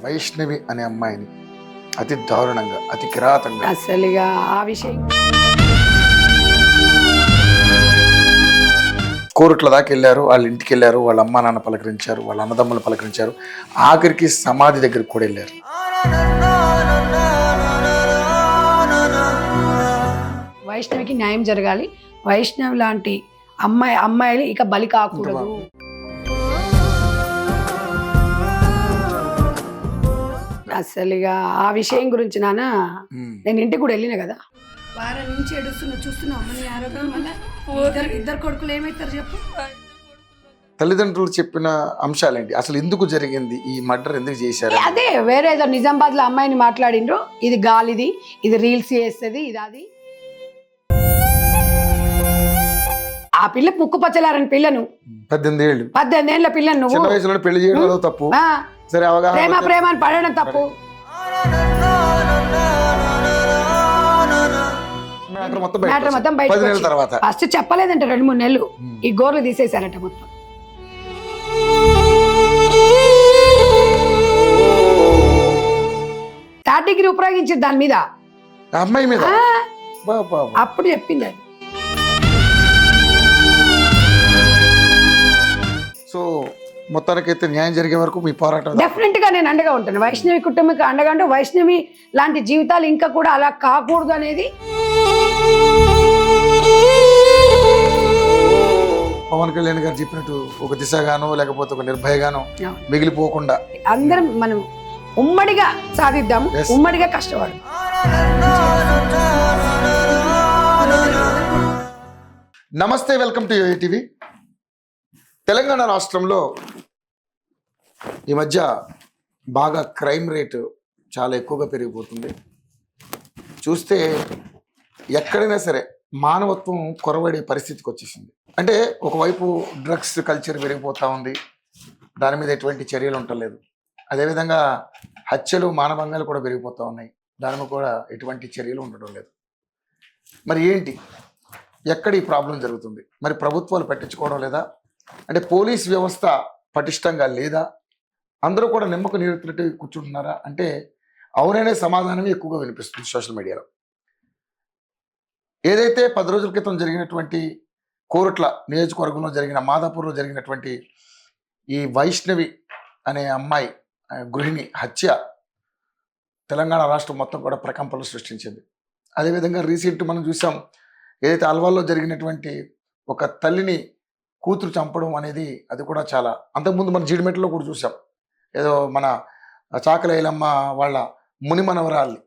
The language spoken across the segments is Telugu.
వైష్ణవి అనే అమ్మాయిని అతి దారుణంగా అతి కిరాతంగా అసలుగా ఆ విషయం కోరుట్ల దాకా వెళ్ళారు, వాళ్ళ ఇంటికి వెళ్ళారు, వాళ్ళ అమ్మా నాన్న పలకరించారు, వాళ్ళ అన్నదమ్ములు పలకరించారు, ఆఖరికి సమాధి దగ్గరికి కూడా వెళ్ళారు. వైష్ణవికి న్యాయం జరగాలి. వైష్ణవి లాంటి అమ్మాయిలు ఇక బలి కాకూడదు. అసలుగా ఆ విషయం గురించి నాన్న నేను ఇంటికి కూడా వెళ్ళిన కదా, వారం నుంచి చూస్తున్నా అమ్మని ఆరోగ్యం వల్ల ఇద్దరు కొడుకులు ఏమవుతారు చెప్పు. తల్లిదండ్రులు చెప్పిన అంశాలేంటి, అసలు ఎందుకు జరిగింది, ఈ మర్డర్ ఎందుకు చేశారు? అదే వేరే ఏదో నిజామాబాద్ లో అమ్మాయిని మాట్లాడిండ్రు, ఇది గాలిది, ఇది రీల్స్ చేస్తుంది, ఇది అది. ఆ పిల్ల ముక్కు పచ్చలారని పిల్లను 18 ఏళ్ళ పిల్లను నువ్వు చిన్న వయసులో పెళ్లి చేయడం తప్పు. సరే, ప్రేమ ప్రేమ అని పడడం తప్పు. మొత్తం ఫస్ట్ చెప్పలేదంట 2-3 నెలలు ఈ గోర్లు తీసేశారట మొత్తం. థర్డ్ డిగ్రీ ఉపయోగించింది దాని మీద, అమ్మాయి మీద. అప్పుడు చెప్పింది అది. సో మొత్తానికైతే న్యాయం జరిగే వరకు మీ పోరాటం డెఫినెట్ గా నేను అండగా ఉంటాను. వైష్ణవి కుటుంబకి అండగా ఉంటే వైష్ణవి లాంటి జీవితాలు ఇంకా కూడా అలా కాకూడదు అనేది. పవన్ కళ్యాణ్ గారు చెప్పినట్టు ఒక దిశగానో లేకపోతే ఒక నిర్భయగానో మిగిలిపోకుండా అందరం మనం ఉమ్మడిగా సాధిద్దాము, ఉమ్మడిగా కష్టపడు. నమస్తే, వెల్కమ్ టు టీవీ. తెలంగాణ రాష్ట్రంలో ఈ మధ్య బాగా క్రైమ్ రేటు చాలా ఎక్కువగా పెరిగిపోతుంది. చూస్తే ఎక్కడైనా సరే మానవత్వం కొరవడే పరిస్థితికి వచ్చేసింది. అంటే ఒకవైపు డ్రగ్స్ కల్చర్ పెరిగిపోతూ ఉంది, దాని మీద ఎటువంటి చర్యలు ఉండలేదు. అదేవిధంగా హత్యలు మానభంగాలు కూడా పెరిగిపోతూ ఉన్నాయి, దాని మీద కూడా ఎటువంటి చర్యలు ఉండడం లేదు. మరి ఏంటి, ఎక్కడ ఈ ప్రాబ్లం జరుగుతుంది? మరి ప్రభుత్వాలు పట్టించుకోవడం లేదా? అంటే పోలీస్ వ్యవస్థ పటిష్టంగా లేదా? అందరూ కూడా నిమ్మకు నీరెత్తినట్టు కూర్చుంటున్నారా అంటే అవుననే సమాధానమే ఎక్కువగా వినిపిస్తుంది సోషల్ మీడియాలో. ఏదైతే 10 రోజుల క్రితం జరిగినటువంటి కోరుట్ల నియోజకవర్గంలో జరిగిన మాదాపూర్లో జరిగినటువంటి ఈ వైష్ణవి అనే అమ్మాయి గృహిణి హత్య తెలంగాణ రాష్ట్రం మొత్తం కూడా ప్రకంపనలు సృష్టించింది. అదేవిధంగా రీసెంట్ మనం చూసాం, ఏదైతే అల్వాల్లో జరిగినటువంటి ఒక తల్లిని కూతురు చంపడం అనేది, అది కూడా చాలా. అంతకుముందు మన జీడిమెట్లో కూడా చూసాం, ఏదో మన చాకలైలమ్మ వాళ్ళ ముని మనవరాల్ని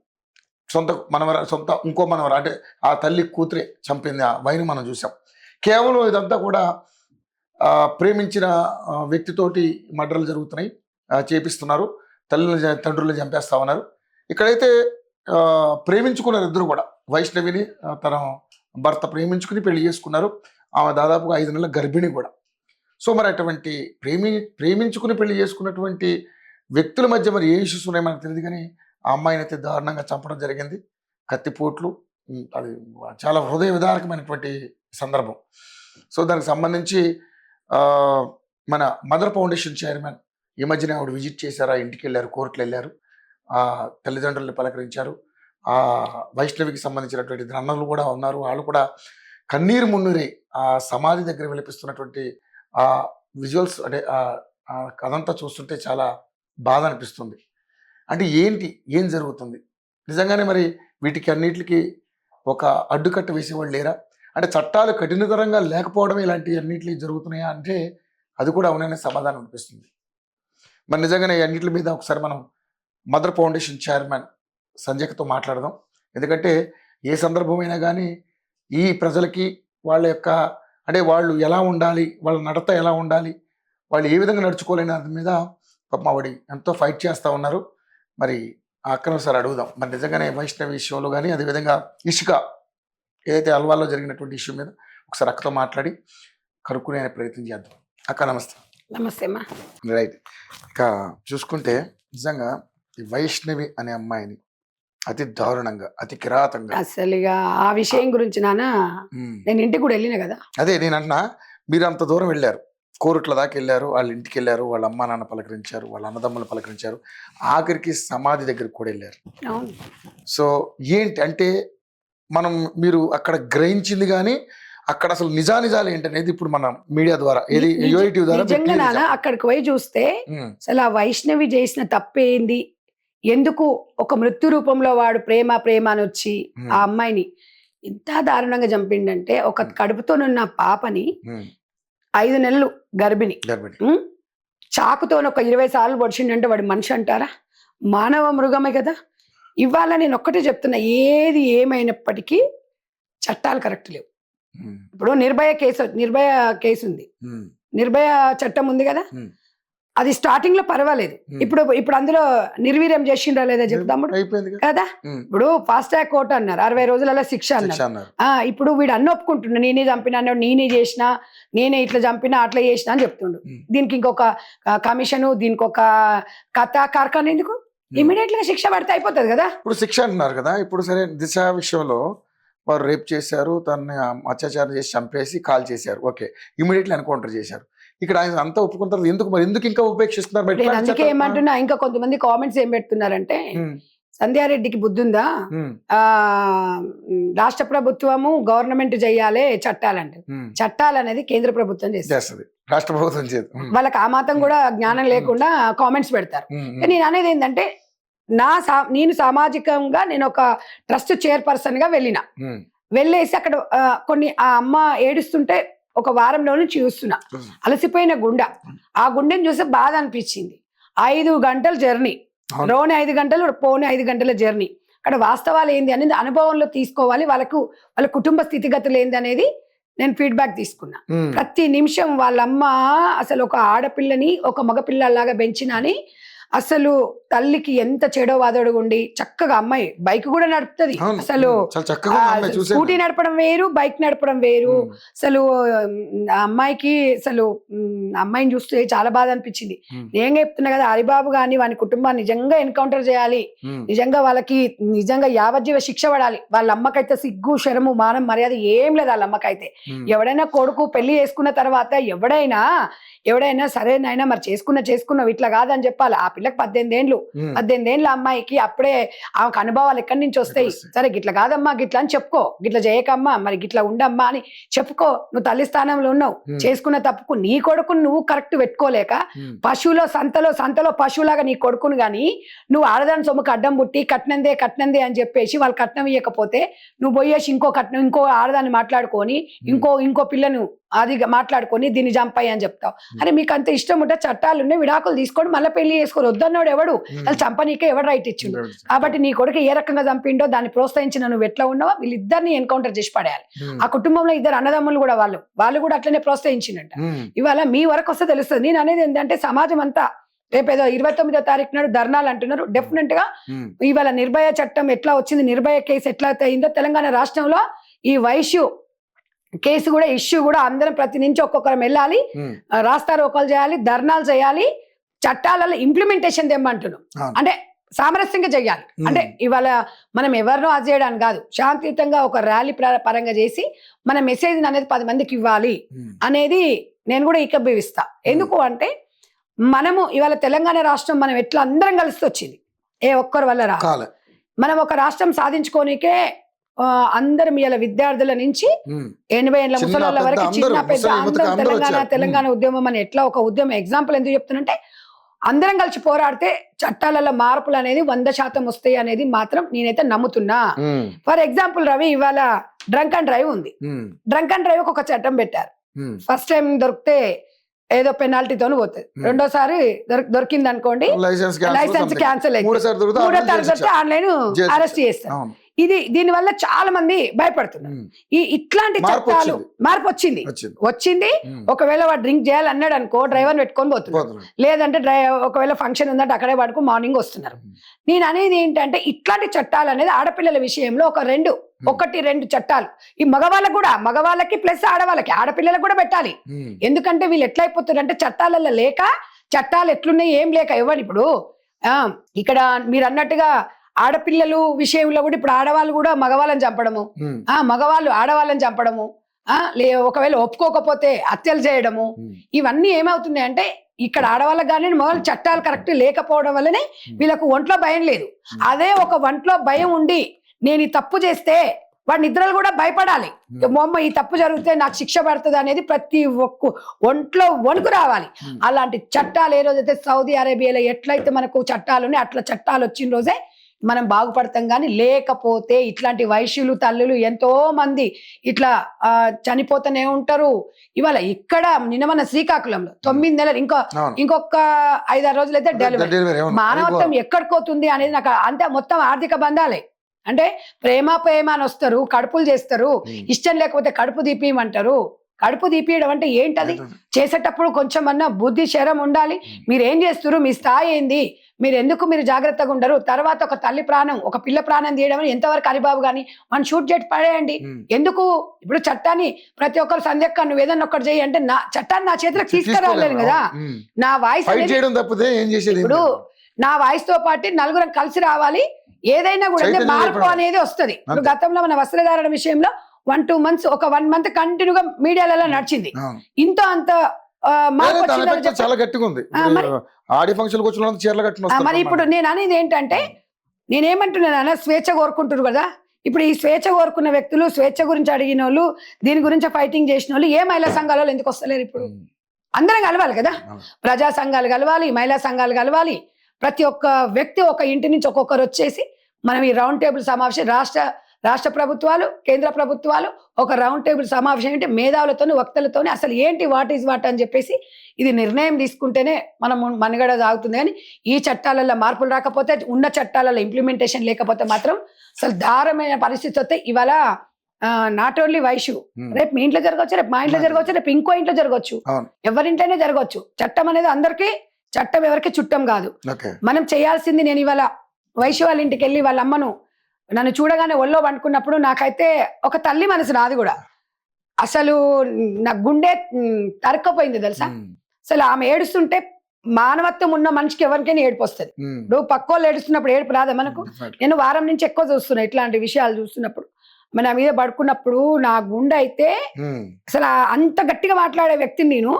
సొంత ఇంకో మనవరా అంటే ఆ తల్లి కూతురే చంపింది, ఆ వైను మనం చూసాం. కేవలం ఇదంతా కూడా ప్రేమించిన వ్యక్తితోటి మర్డర్లు జరుగుతున్నాయి, చేపిస్తున్నారు, తండ్రులను చంపేస్తా ఉన్నారు. ఇక్కడైతే ప్రేమించుకున్నారు ఇద్దరు కూడా. వైష్ణవిని తన భర్త ప్రేమించుకుని పెళ్లి చేసుకున్నారు. ఆమె దాదాపుగా 5 నెలల గర్భిణి కూడా. సో మరి అటువంటి ప్రేమించుకుని పెళ్లి చేసుకున్నటువంటి వ్యక్తుల మధ్య మరి ఏ ఇష్యూస్ ఉన్నాయో మనకు తెలియదు, కానీ ఆ అమ్మాయిని అయితే దారుణంగా చంపడం జరిగింది, కత్తిపోట్లు. అది చాలా హృదయ విదారకమైనటువంటి సందర్భం. సో దానికి సంబంధించి మన మదర్ ఫౌండేషన్ చైర్మన్ ఈ మధ్యన ఆవిడ విజిట్ చేశారు, ఆ ఇంటికి వెళ్ళారు, కోర్టులు వెళ్ళారు, ఆ తల్లిదండ్రులను పలకరించారు. ఆ వైష్ణవికి సంబంధించినటువంటి అన్నలు కూడా ఉన్నారు, వాళ్ళు కూడా కన్నీరు మున్నీరే ఆ సమాధి దగ్గర విలపిస్తున్నటువంటి ఆ విజువల్స్, అంటే అదంతా చూస్తుంటే చాలా బాధ అనిపిస్తుంది. అంటే ఏంటి, ఏం జరుగుతుంది నిజంగానే? మరి వీటికి అన్నిటికీ ఒక అడ్డుకట్ట వేసేవాళ్ళు లేరా? అంటే చట్టాలు కఠినతరంగా లేకపోవడమే ఇలాంటి అన్నింటినీ జరుగుతున్నాయా అంటే అది కూడా అవుననే సమాధానం అనిపిస్తుంది. మరి నిజంగానే ఈ అన్నింటి మీద ఒకసారి మనం మదర్ ఫౌండేషన్ చైర్మన్ సంజయ్తో మాట్లాడదాం. ఎందుకంటే ఏ సందర్భమైనా కానీ ఈ ప్రజలకి వాళ్ళ యొక్క అంటే వాళ్ళు ఎలా ఉండాలి, వాళ్ళ నడత ఎలా ఉండాలి, వాళ్ళు ఏ విధంగా నడుచుకోలేని దాని మీద పాపం ఆవిడ ఎంతో ఫైట్ చేస్తూ ఉన్నారు. మరి అక్కడ ఒకసారి అడుగుదాం. మరి నిజంగానే వైష్ణవి విషయంలో కానీ, అదేవిధంగా ఇసుక ఏదైతే అల్వాల్లో జరిగినటువంటి ఇష్యూ మీద ఒకసారి అక్కతో మాట్లాడి కనుక్కునే ప్రయత్నం చేద్దాం. అక్క నమస్తే. నమస్తే అమ్మా. రైట్. ఇక చూసుకుంటే నిజంగా ఈ వైష్ణవి అనే అమ్మాయిని అతి దారుణంగా అతి కిరాతంగా అసలుగా ఆ విషయం గురించి నాన్న నేను ఇంటికి కూడా వెళ్ళిన కదా. అదే నేను అన్నా, మీరు అంత దూరం వెళ్ళారు, కోరుట్ల దాకా వెళ్ళారు, వాళ్ళ ఇంటికి వెళ్ళారు, వాళ్ళ అమ్మా నాన్న పలకరించారు, వాళ్ళ అన్నదమ్ములు పలకరించారు, ఆఖరికి సమాధి దగ్గరికి కూడా వెళ్ళారు. అవును. సో ఏంటి అంటే మీరు అక్కడ గ్రహించింది కానీ అక్కడ అసలు నిజానిజాలు ఏంటనేది ఇప్పుడు మన మీడియా ద్వారా ఏది యూఐటీవీ ద్వారా నిజంగా నాన్న అక్కడికి పోయి చూస్తే అసలు ఆ వైష్ణవి చేసిన తప్పేంది, ఎందుకు ఒక మృత్యు రూపంలో వాడు ప్రేమ ప్రేమ అని వచ్చి ఆ అమ్మాయిని ఎంత దారుణంగా చంపిండంటే, ఒక కడుపుతోనున్న పాపని 5 నెలలు గర్భిణి చాకుతో ఒక 20 సార్లు పొడిచిండంటే వాడి మనిషి అంటారా? మానవ మృగమే కదా. ఇవాళ నేను ఒక్కటే చెప్తున్నా, ఏది ఏమైనప్పటికీ చట్టాలు కరెక్ట్ లేవు. ఇప్పుడు నిర్భయ కేసు ఉంది, నిర్భయ చట్టం ఉంది కదా, అది స్టార్టింగ్ లో పర్వాలేదు. ఇప్పుడు అందులో నిర్వీర్యం చేసిండ్రా లేదా చెప్తాము కదా. ఇప్పుడు ఫాస్ట్ ట్రాక్ కోర్టు అన్నారు 60 రోజులలో శిక్ష అన్నారు. ఇప్పుడు వీడు అన్ని ఒప్పుకుంటున్నా, నేనే చంపినా అన్నాడు, నేనే చేసినా, నేనే ఇట్లా చంపినా అట్లా చేసినా అని చెప్తుండు. దీనికి ఇంకొక కమిషను, దీనికి ఒక కథ కార్ఖాన ఎందుకు? ఇమీడియట్ గా శిక్ష పడితే అయిపోతుంది కదా. ఇప్పుడు శిక్ష అంటున్నారు కదా. ఇప్పుడు సరే దిశ విషయంలో వారు రేప్ చేశారు, తనని అత్యాచారం చేసి చంపేసి కాల్ చేశారు, ఓకే, ఇమీడియట్లీ ఎన్కౌంటర్ చేశారు. ఇక్కడ ఆయన అంతా ఒప్పుకుంటారు, ఎందుకు ఇంకా ఉపేక్షిస్తున్నారు? నేను అందుకే ఏమంటున్నా, ఇంకా కొంతమంది కామెంట్స్ ఏం పెడుతున్నారంటే, సంధ్యారెడ్డికి బుద్ధి ఉందా, రాష్ట్ర ప్రభుత్వము గవర్నమెంట్ చేయాలి చట్టాలంటే, చట్టాలు అనేది కేంద్ర ప్రభుత్వం చేస్తుంది, రాష్ట్ర ప్రభుత్వం చేయదు. వాళ్ళకి ఆ మాత్రం కూడా జ్ఞానం లేకుండా కామెంట్స్ పెడతారు. నేను అనేది ఏంటంటే, నేను సామాజికంగా నేను ఒక ట్రస్ట్ చైర్పర్సన్ గా వెళ్ళేసి అక్కడ కొన్ని ఆ అమ్మ ఏడుస్తుంటే ఒక వారంలో నుంచి చూస్తున్నా, అలసిపోయిన గుండె, ఆ గుండెని చూస్తే బాధ అనిపించింది. 5 గంటల జర్నీ, రోని 5 గంటలు, పోని 5 గంటల జర్నీ. అక్కడ వాస్తవాలు ఏంది అనేది అనుభవంలో తీసుకోవాలి, వాళ్ళ కుటుంబ స్థితిగతులు ఏంది అనేది నేను ఫీడ్బ్యాక్ తీసుకున్నా. ప్రతి నిమిషం వాళ్ళమ్మ అసలు ఒక ఆడపిల్లని ఒక మగపిల్లలాగా పెంచినని, అసలు తల్లికి ఎంత చెడో వాదోడు ఉండి చక్కగా అమ్మాయి బైక్ కూడా నడుపుతుంది. అసలు స్కూటీ నడపడం వేరు, బైక్ నడపడం వేరు. అసలు అమ్మాయికి అసలు అమ్మాయిని చూస్తే చాలా బాధ అనిపించింది. నేను చెప్తున్నా కదా, హరిబాబు గాని వాని కుటుంబాన్ని నిజంగా ఎన్కౌంటర్ చేయాలి, నిజంగా వాళ్ళకి నిజంగా యావజ్జీవ శిక్ష పడాలి. వాళ్ళ అమ్మకైతే సిగ్గు శరము మానం మర్యాద ఏం లేదు. వాళ్ళ అమ్మకైతే ఎవడైనా కొడుకు పెళ్లి చేసుకున్న తర్వాత ఎవడైనా సరే నాయనా మరి చేసుకున్నావు ఇట్లా కాదని చెప్పాలి. ఆ పిల్లకి 18 ఏళ్ళ అమ్మాయికి అప్పుడే ఆమెకు అనుభవాలు ఎక్కడి నుంచి వస్తాయి? సరే గిట్లా కాదమ్మా గిట్లా అని చెప్పుకో, గిట్లా చేయకమ్మా, మరి గిట్లా ఉండమ్మా అని చెప్పుకో. నువ్వు తల్లి స్థానంలో ఉన్నావు, చేసుకున్న తప్పుకు నీ కొడుకుని నువ్వు కరెక్ట్ పెట్టుకోలేక సంతలో పశువులాగా నీ కొడుకుని గాని నువ్వు ఆడదాని సొమ్ముకు అడ్డం పుట్టి కట్నందే అని చెప్పేసి వాళ్ళు కట్నం ఇవ్వకపోతే నువ్వు పోయేసి ఇంకో ఆడదాన్ని మాట్లాడుకొని ఇంకో పిల్లను అది మాట్లాడుకొని దీన్ని చంపాయి అని చెప్తావు. అరే మీకు అంత ఇష్టం ఉంటే చట్టాలు ఉన్నాయి, విడాకులు తీసుకొని మళ్ళీ పెళ్లి చేసుకోరు. వద్దన్నాడు ఎవడు? అసలు చంపనీకే ఎవడు రైట్ ఇచ్చిండు? కాబట్టి నీ కొడుకు ఏ రకంగా చంపిండో దాన్ని ప్రోత్సహించిన నువ్వు ఎట్లా ఉన్నావో వీళ్ళిద్దరిని ఎన్కౌంటర్ చేసి పడేయాలి. ఆ కుటుంబంలో 2 అన్నదమ్ములు కూడా వాళ్ళు కూడా అట్లనే ప్రోత్సహించిందంట. ఇవాళ మీ వరకు వస్తే తెలుస్తుంది. నేను అనేది ఏంటంటే, సమాజం అంతా రేపేదో 29వ తారీఖు నాడు ధర్నాలు అంటున్నారు. డెఫినెట్ గా ఇవాళ నిర్భయ చట్టం ఎట్లా వచ్చింది, నిర్భయ కేసు ఎట్లా అయిందో తెలంగాణ రాష్ట్రంలో ఈ వైశ్యు కేసు కూడా ఇష్యూ కూడా అందరం ప్రతి నుంచి ఒక్కొక్కరం వెళ్ళాలి, రాస్తారోకోలు చేయాలి, ధర్నాలు చేయాలి, చట్టాలలో ఇంప్లిమెంటేషన్ తెమ్మంటున్నాం. అంటే సామరస్యంగా చెయ్యాలి. అంటే ఇవాళ మనం ఎవరినో అది చేయడానికి కాదు, శాంతియుతంగా ఒక ర్యాలీ పరంగా చేసి మన మెసేజ్ అనేది 10 మందికి ఇవ్వాలి అనేది నేను కూడా ఏకీభవిస్తా. ఎందుకు అంటే మనము ఇవాళ తెలంగాణ రాష్ట్రం మనం ఎట్లా అందరం కలిసి వచ్చింది, ఏ ఒక్కరి వల్ల రాదు. మనం ఒక రాష్ట్రం సాధించుకోనికే అందరం ఇవాళ విద్యార్థుల నుంచి 80 ఏళ్ళ ముసలాళ్ళ వరకు చిన్న పెద్ద అందరం తెలంగాణ ఉద్యమం అని ఎట్లా ఒక ఉద్యమం ఎగ్జాంపుల్ ఎందుకు చెప్తున్నంటే, అందరం కలిసి పోరాడితే చట్టాలలో మార్పులు అనేది 100% వస్తాయి అనేది మాత్రం నేనైతే నమ్ముతున్నా. ఫర్ ఎగ్జాంపుల్ రవి, ఇవాళ డ్రంక్ అండ్ డ్రైవ్ ఉంది. డ్రంక్ అండ్ డ్రైవ్ ఒక చట్టం పెట్టారు. ఫస్ట్ టైం దొరికితే ఏదో పెనాల్టీతో పోతుంది, రెండోసారి దొరికింది అనుకోండి లైసెన్స్ క్యాన్సిల్ అయితే, 3వ తారీఖు ఆన్లైన్ అరెస్ట్ చేస్తారు. దీనివల్ల చాలా మంది భయపడుతున్నారు. ఇట్లాంటి చట్టాలు మార్పు వచ్చింది. ఒకవేళ వాడు డ్రింక్ చేయాలన్నాడు అనుకో, డ్రైవర్ పెట్టుకొని పోతున్నారు. లేదంటే ఒకవేళ ఫంక్షన్ ఉందంటే అక్కడే పడుకు మార్నింగ్ వస్తున్నారు. నేను అనేది ఏంటంటే, ఇట్లాంటి చట్టాలు అనేది ఆడపిల్లల విషయంలో 1-2 చట్టాలు ఈ మగవాళ్ళకి ప్లస్ ఆడపిల్లలకు కూడా పెట్టాలి. ఎందుకంటే వీళ్ళు ఎట్లయిపోతున్నారు అంటే, చట్టాలలో లేక, చట్టాలు ఎట్లున్నాయి ఏం లేక ఇవ్వండి. ఇప్పుడు ఇక్కడ మీరు అన్నట్టుగా ఆడపిల్లలు విషయంలో కూడా ఇప్పుడు ఆడవాళ్ళు కూడా మగవాళ్ళని చంపడము, మగవాళ్ళు ఆడవాళ్ళని చంపడము, ఒకవేళ ఒప్పుకోకపోతే హత్యలు చేయడము, ఇవన్నీ ఏమవుతున్నాయి అంటే ఇక్కడ ఆడవాళ్ళకి కానీ మగవాళ్ళ చట్టాలు కరెక్ట్ లేకపోవడం వల్లనే వీళ్ళకు ఒంట్లో భయం లేదు. అదే ఒక ఒంట్లో భయం ఉండి నేను ఈ తప్పు చేస్తే వాడి నిద్రలు కూడా భయపడాలి, మొమ్మ ఈ తప్పు జరిగితే నాకు శిక్ష పడుతుంది అనేది ప్రతి ఒక్క ఒంట్లో వణుకు రావాలి. అలాంటి చట్టాలు ఏ రోజైతే సౌదీ అరేబియాలో ఎట్లయితే మనకు చట్టాలు ఉన్నాయి అట్లా చట్టాలు వచ్చిన రోజే మనం బాగుపడతాం. కానీ లేకపోతే ఇట్లాంటి వైశ్యులు తల్లులు ఎంతో మంది ఇట్లా చనిపోతూనే ఉంటారు. ఇవాళ ఇక్కడ నిన్న మన శ్రీకాకుళంలో 9 నెలలు ఇంకొక 5-6 రోజులు అయితే డెలివరీ. మానవత్వం ఎక్కడిపోతుంది అనేది నాకు అంతే. మొత్తం ఆర్థిక బంధాలే అంటే ప్రేమ అని వస్తారు, కడుపులు చేస్తారు, ఇష్టం లేకపోతే కడుపు తీపియమంటారు. కడుపు తీపియడం అంటే ఏంటది? చేసేటప్పుడు కొంచెం అన్నా బుద్ధి శరం ఉండాలి. మీరు ఏం చేస్తారు, మీ స్థాయి ఏంది, మీరు జాగ్రత్తగా ఉండరు. తర్వాత ఒక తల్లి ప్రాణం, ఒక పిల్ల ప్రాణం తీయడం ఎంతవరకు హరిబాబు గాని మనం షూట్ చేసి పడేయండి. ఎందుకు? ఇప్పుడు చట్టాన్ని ప్రతి ఒక్కరు సంధ్యక్క నువ్వు ఏదన్నా ఒక్కటి చేయి అంటే చట్టాన్ని నా చేతిలోకి తీసుకురాలేను కదా. నా వాయిస్ ఇప్పుడు నా వాయిస్ తో పాటు నలుగురం కలిసి రావాలి. ఏదైనా కూడా మార్పు అనేది వస్తుంది. ఇప్పుడు గతంలో మన వస్త్రధారణ విషయంలో 1-2 months, ఒక 1 month కంటిన్యూగా మీడియాలలో నడిచింది. ఇంత అంత చాలా గట్టిగా ఉంది. మరి ఇప్పుడు నేను అనేది ఏంటంటే నేనేమంటున్నాను, స్వేచ్ఛ కోరుకుంటున్నారు కదా. ఇప్పుడు ఈ స్వేచ్ఛ కోరుకున్న వ్యక్తులు, స్వేచ్ఛ గురించి అడిగిన వాళ్ళు, దీని గురించి ఫైటింగ్ చేసిన వాళ్ళు ఏ మహిళా సంఘాలలో ఎందుకు వస్తలేరు? ఇప్పుడు అందరం కలవాలి కదా, ప్రజా సంఘాలు కలవాలి, మహిళా సంఘాలు కలవాలి. ప్రతి ఒక్క వ్యక్తి ఒక ఇంటి నుంచి ఒక్కొక్కరు వచ్చేసి మనం ఈ రౌండ్ టేబుల్ సమావేశం రాష్ట్ర ప్రభుత్వాలు, కేంద్ర ప్రభుత్వాలు ఒక రౌండ్ టేబుల్ సమావేశం అంటే మేధావులతోని, వక్తలతోని అసలు ఏంటి వాట్ ఈజ్ వాట్ అని చెప్పేసి ఇది నిర్ణయం తీసుకుంటేనే మనం మనుగడ సాగుతుంది. కానీ ఈ చట్టాలలో మార్పులు రాకపోతే, ఉన్న చట్టాలలో ఇంప్లిమెంటేషన్ లేకపోతే మాత్రం అసలు దారుణమైన పరిస్థితి వస్తే ఇవాళ నాట్ ఓన్లీ వైశ్యూ, రేపు మీ ఇంట్లో జరగవచ్చు, రేపు మా ఇంట్లో జరగవచ్చు, రేపు ఇంకో ఇంట్లో జరగవచ్చు, ఎవరింట్లోనే జరగవచ్చు. చట్టం అనేది అందరికీ, చట్టం ఎవరికి చుట్టం కాదు. మనం చేయాల్సింది, నేను ఇవాళ వైశ్య వాళ్ళ ఇంటికి వెళ్ళి వాళ్ళ అమ్మను నన్ను చూడగానే ఒళ్ళో పండుకున్నప్పుడు నాకైతే ఒక తల్లి మనసు నాది కూడా అసలు నా గుండె తరక్కపోయింది తెలుసా. అసలు ఆమె ఏడుస్తుంటే మానవత్వం ఉన్న మనిషికి ఎవరికైనా ఏడుపు వస్తుంది. నువ్వు పక్కోళ్ళు ఏడుస్తున్నప్పుడు ఏడుపు రాదా మనకు? నేను వారం నుంచి ఎక్కువ చూస్తున్నా ఇట్లాంటి విషయాలు చూస్తున్నప్పుడు. మన మీద పడుకున్నప్పుడు నా గుండె అయితే అసలు అంత గట్టిగా మాట్లాడే వ్యక్తిని నేను